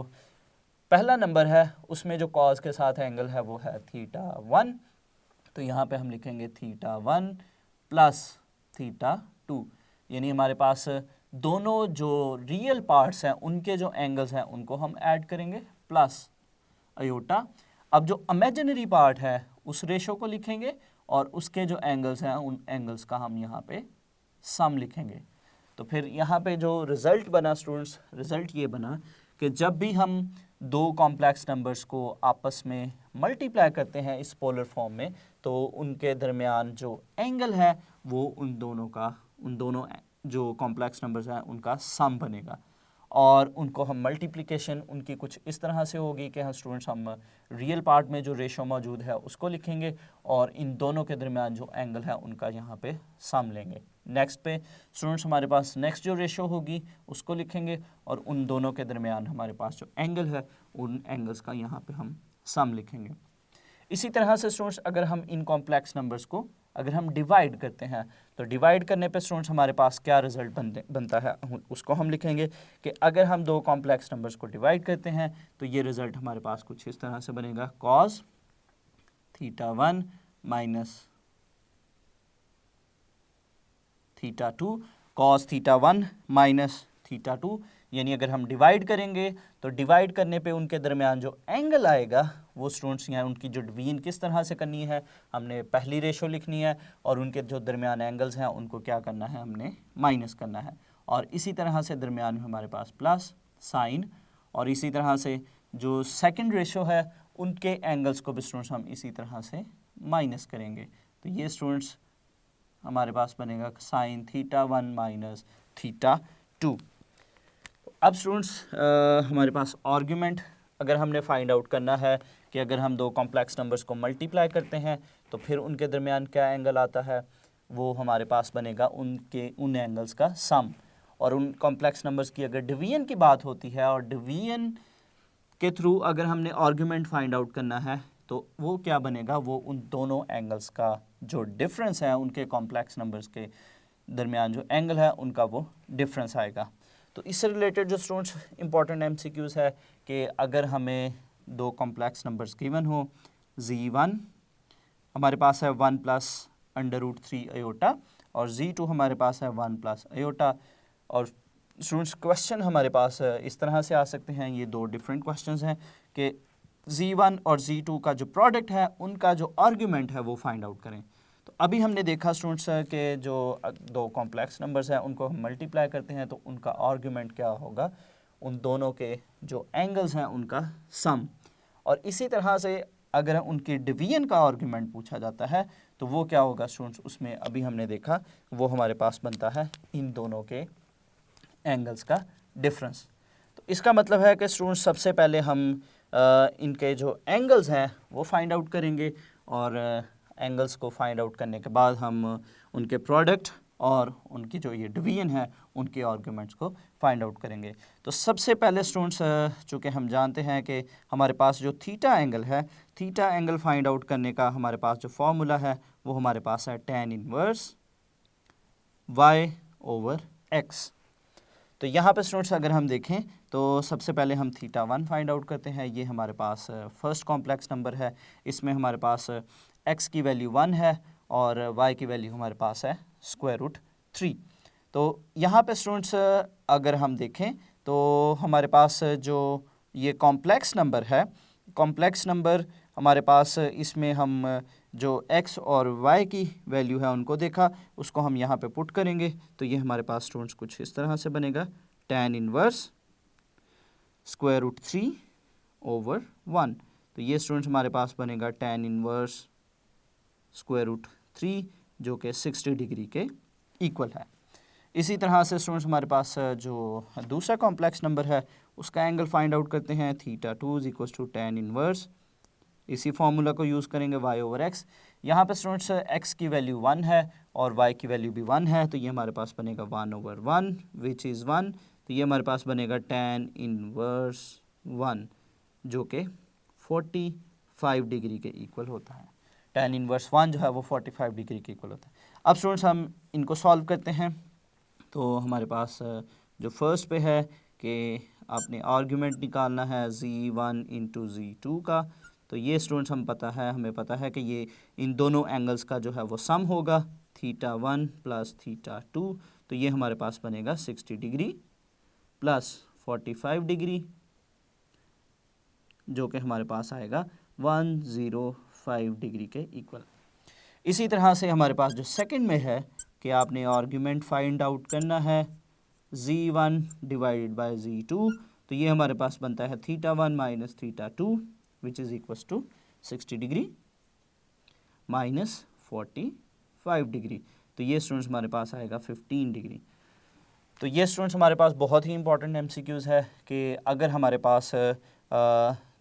पहला नंबर है उसमें जो कॉज के साथ एंगल है वो है थीटा 1, तो यहाँ पे हम लिखेंगे थीटा 1 प्लस थीटा 2, यानी हमारे पास दोनों जो रियल पार्ट्स हैं उनके जो एंगल्स हैं उनको हम ऐड करेंगे प्लस अयोटा। अब जो इमेजिनरी पार्ट है उस रेशो को लिखेंगे और उसके जो एंगल्स हैं उन एंगल्स का हम यहाँ पे सम लिखेंगे। तो फिर यहाँ पे जो रिज़ल्ट बना स्टूडेंट्स, रिज़ल्ट ये बना कि जब भी हम 2 कॉम्प्लेक्स नंबर्स को आपस में मल्टीप्लाई करते हैं इस पोलर फॉर्म में तो उनके दरमियान जो एंगल है वो उन दोनों जो कॉम्प्लेक्स नंबर्स हैं उनका सम बनेगा और उनको हम मल्टीप्लिकेशन उनकी कुछ इस तरह से होगी कि स्टूडेंट्स हम रियल पार्ट में जो रेशो मौजूद है उसको लिखेंगे और इन दोनों के दरमियान जो एंगल है उनका यहाँ पे सम लेंगे। नेक्स्ट पे स्टूडेंट्स हमारे पास नेक्स्ट जो रेशो होगी उसको लिखेंगे और उन दोनों के दरमियान हमारे पास जो एंगल है उन एंगल्स का यहाँ पे हम सम लिखेंगे। इसी तरह से स्टूडेंट्स अगर हम इन कॉम्प्लेक्स नंबर्स को अगर हम डिवाइड करते हैं तो डिवाइड करने पे स्टूडेंट्स हमारे पास क्या रिजल्ट बनता है उसको हम लिखेंगे कि अगर हम 2 कॉम्प्लेक्स नंबर्स को डिवाइड करते हैं तो ये रिजल्ट हमारे पास कुछ इस तरह से बनेगा, cos theta 1 minus theta 2, cos theta 1 minus theta 2, यानी अगर हम डिवाइड करेंगे तो डिवाइड करने पे उनके दरमियान जो एंगल आएगा वो स्टूडेंट्स यहाँ उनकी जो डिवीजन किस तरह से करनी है, हमने पहली रेशो लिखनी है और उनके जो दरमियान एंगल्स हैं उनको क्या करना है, हमने माइनस करना है। और इसी तरह से दरमियान में हमारे पास प्लस साइन और इसी तरह से जो सेकंड रेशो है उनके एंगल्स को भी स्टूडेंट्स हम इसी तरह से माइनस करेंगे। तो ये स्टूडेंट्स हमारे पास बनेगा साइन थीटा 1 माइनस थीटा 2। अब स्टूडेंट्स हमारे पास आर्ग्यूमेंट अगर हमने फाइंड आउट करना है कि अगर हम दो कॉम्प्लेक्स नंबर्स को मल्टीप्लाई करते हैं तो फिर उनके दरमियान क्या एंगल आता है, वो हमारे पास बनेगा उन एंगल्स का सम। और उन कॉम्प्लेक्स नंबर्स की अगर डिवीजन की बात होती है और डिवीजन के थ्रू अगर हमने आर्ग्यूमेंट फाइंड आउट करना है तो वो क्या बनेगा, वो उन दोनों एंगल्स का जो डिफरेंस है उनके कॉम्प्लेक्स नंबर्स के दरमियान जो एंगल है उनका वो डिफरेंस आएगा। तो इससे रिलेटेड जो स्टूडेंट्स इंपॉर्टेंट एमसीक्यूज़ है कि अगर हमें दो कॉम्प्लेक्स नंबर्स गिवन हो, z1 हमारे पास है 1 प्लस अंडर रूट 3 अयोटा और z2 हमारे पास है 1 प्लस अयोटा। और स्टूडेंट्स क्वेश्चन हमारे पास इस तरह से आ सकते हैं, ये दो डिफरेंट क्वेश्चंस हैं कि z1 और z2 का जो प्रोडक्ट है उनका जो आर्ग्यूमेंट है वो फाइंड आउट करें। तो अभी हमने देखा स्टूडेंट्स कि जो दो कॉम्प्लेक्स नंबर्स हैं उनको हम मल्टीप्लाई करते हैं तो उनका आर्ग्यूमेंट क्या होगा, उन दोनों के जो एंगल्स हैं उनका सम। और इसी तरह से अगर उनके डिवीजन का आर्ग्यूमेंट पूछा जाता है तो वो क्या होगा स्टूडेंट्स, उसमें अभी हमने देखा वो हमारे पास बनता है इन दोनों के एंगल्स का डिफरेंस। तो इसका मतलब है कि स्टूडेंट्स सबसे पहले हम इनके जो एंगल्स हैं वो फाइंड आउट करेंगे और एंगल्स को फाइंड आउट करने के बाद हम उनके प्रोडक्ट और उनकी जो ये डिवीजन है उनके आर्ग्यूमेंट्स को फाइंड आउट करेंगे। तो सबसे पहले स्टूडेंट्स चूँकि हम जानते हैं कि हमारे पास जो थीटा एंगल है, थीटा एंगल फाइंड आउट करने का हमारे पास जो फॉर्मूला है वो हमारे पास है tan inverse y over x। तो यहाँ पे स्टूडेंट्स अगर हम देखें तो सबसे पहले हम थीटा 1 फाइंड आउट करते हैं। ये हमारे पास फर्स्ट कॉम्प्लेक्स नंबर है, इसमें हमारे पास x की वैल्यू 1 है और y की वैल्यू हमारे पास है स्क्वायर रूट 3। तो यहाँ पे स्टूडेंट्स अगर हम देखें तो हमारे पास जो ये कॉम्प्लेक्स नंबर है, कॉम्प्लेक्स नंबर हमारे पास इसमें हम जो x और y की वैल्यू है उनको देखा, उसको हम यहाँ पे पुट करेंगे तो ये हमारे पास स्टूडेंट्स कुछ इस तरह से बनेगा tan inverse square root 3 over 1। तो ये स्टूडेंट्स हमारे पास बनेगा tan इनवर्स स्क्वायर रूट 3 जो कि 60 डिग्री के इक्वल है। इसी तरह से स्टूडेंट्स हमारे पास जो दूसरा कॉम्प्लेक्स नंबर है उसका एंगल फाइंड आउट करते हैं, theta 2 is equal to tan inverse, इसी फॉर्मूला को यूज़ करेंगे y ओवर x। यहाँ पे स्टूडेंट्स x की वैल्यू 1 है और y की वैल्यू भी 1 है तो ये हमारे पास बनेगा 1 ओवर 1 विच इज़ 1। तो ये हमारे पास बनेगा tan इनवर्स 1 जो कि 45 डिग्री के इक्वल होता है। tan इनवर्स 1 जो है वो 45 डिग्री के इक्वल होता है। अब स्टूडेंट्स हम इनको सॉल्व करते हैं तो हमारे पास जो फर्स्ट पे है कि आपने आर्ग्यूमेंट निकालना है z1 इंटू z2 का। तो ये स्टूडेंट्स हमें पता है कि ये इन दोनों एंगल्स का जो है वो सम होगा, थीटा 1 प्लस थीटा 2। तो ये हमारे पास बनेगा 60 डिग्री प्लस 45 डिग्री जो कि हमारे पास आएगा 105 डिग्री के इक्वल। इसी तरह से हमारे पास जो सेकंड में है कि आपने आर्ग्यूमेंट फाइंड आउट करना है z1 डिवाइडेड बाय z2। तो ये हमारे पास बनता है theta 1 minus theta 2 which is equals to 60 degree minus 45 degree. तो ये स्टूडेंट्स हमारे पास आएगा 15 डिग्री। तो ये स्टूडेंट्स हमारे पास बहुत ही इंपॉर्टेंट एमसीक्यूज़ है कि अगर हमारे पास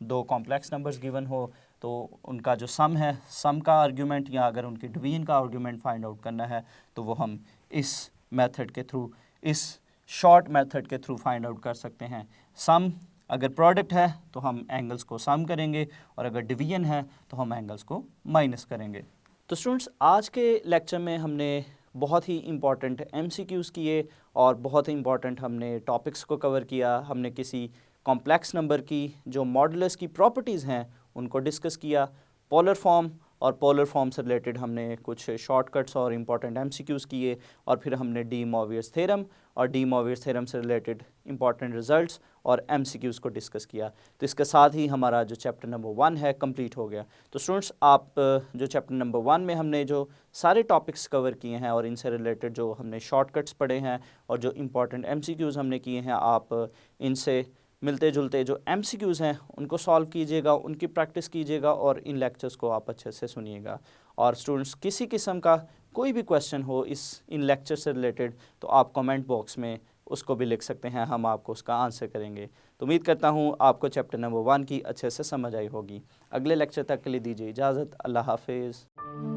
दो कॉम्प्लेक्स नंबर्स गिवन हो तो उनका जो सम है, सम का आर्ग्यूमेंट या अगर उनके डिवीजन का आर्ग्यूमेंट फाइंड आउट करना है तो वो हम इस मेथड के थ्रू, इस शॉर्ट मेथड के थ्रू फाइंड आउट कर सकते हैं। सम अगर प्रोडक्ट है तो हम एंगल्स को सम करेंगे और अगर डिवीजन है तो हम एंगल्स को माइनस करेंगे। तो स्टूडेंट्स आज के लेक्चर में हमने बहुत ही इम्पॉर्टेंट एमसीक्यूज़ किए और बहुत ही इम्पॉर्टेंट हमने टॉपिक्स को कवर किया। हमने किसी कॉम्प्लेक्स नंबर की जो मॉडुलस की प्रॉपर्टीज़ हैं उनको डिस्कस किया, पोलर फॉर्म और पोलर फॉर्म से रिलेटेड हमने कुछ शॉर्टकट्स और इम्पॉर्टेंट एमसीक्यूज़ किए और फिर हमने डी मोवियस थ्योरम और डी मोवियस थ्योरम से रिलेटेड इम्पॉर्टेंट रिजल्ट्स और एमसीक्यूज़ को डिस्कस किया। तो इसके साथ ही हमारा जो चैप्टर नंबर 1 है कंप्लीट हो गया। तो स्टूडेंट्स आप जो चैप्टर नंबर 1 में हमने जो सारे टॉपिक्स कवर किए हैं और इनसे रिलेटेड जो हमने शॉर्टकट्स पढ़े हैं और जो इम्पॉर्टेंट एमसीक्यूज़ हमने किए हैं, आप इनसे मिलते जुलते जो एमसीक्यूज़ हैं उनको सॉल्व कीजिएगा, उनकी प्रैक्टिस कीजिएगा और इन लेक्चर्स को आप अच्छे से सुनिएगा। और स्टूडेंट्स किसी किस्म का कोई भी क्वेश्चन हो इन लेक्चर से रिलेटेड तो आप कमेंट बॉक्स में उसको भी लिख सकते हैं, हम आपको उसका आंसर करेंगे। तो उम्मीद करता हूँ आपको चैप्टर नंबर 1 की अच्छे से समझ आई होगी। अगले लेक्चर तक के लिए दीजिए इजाज़त। अल्लाह हाफिज़।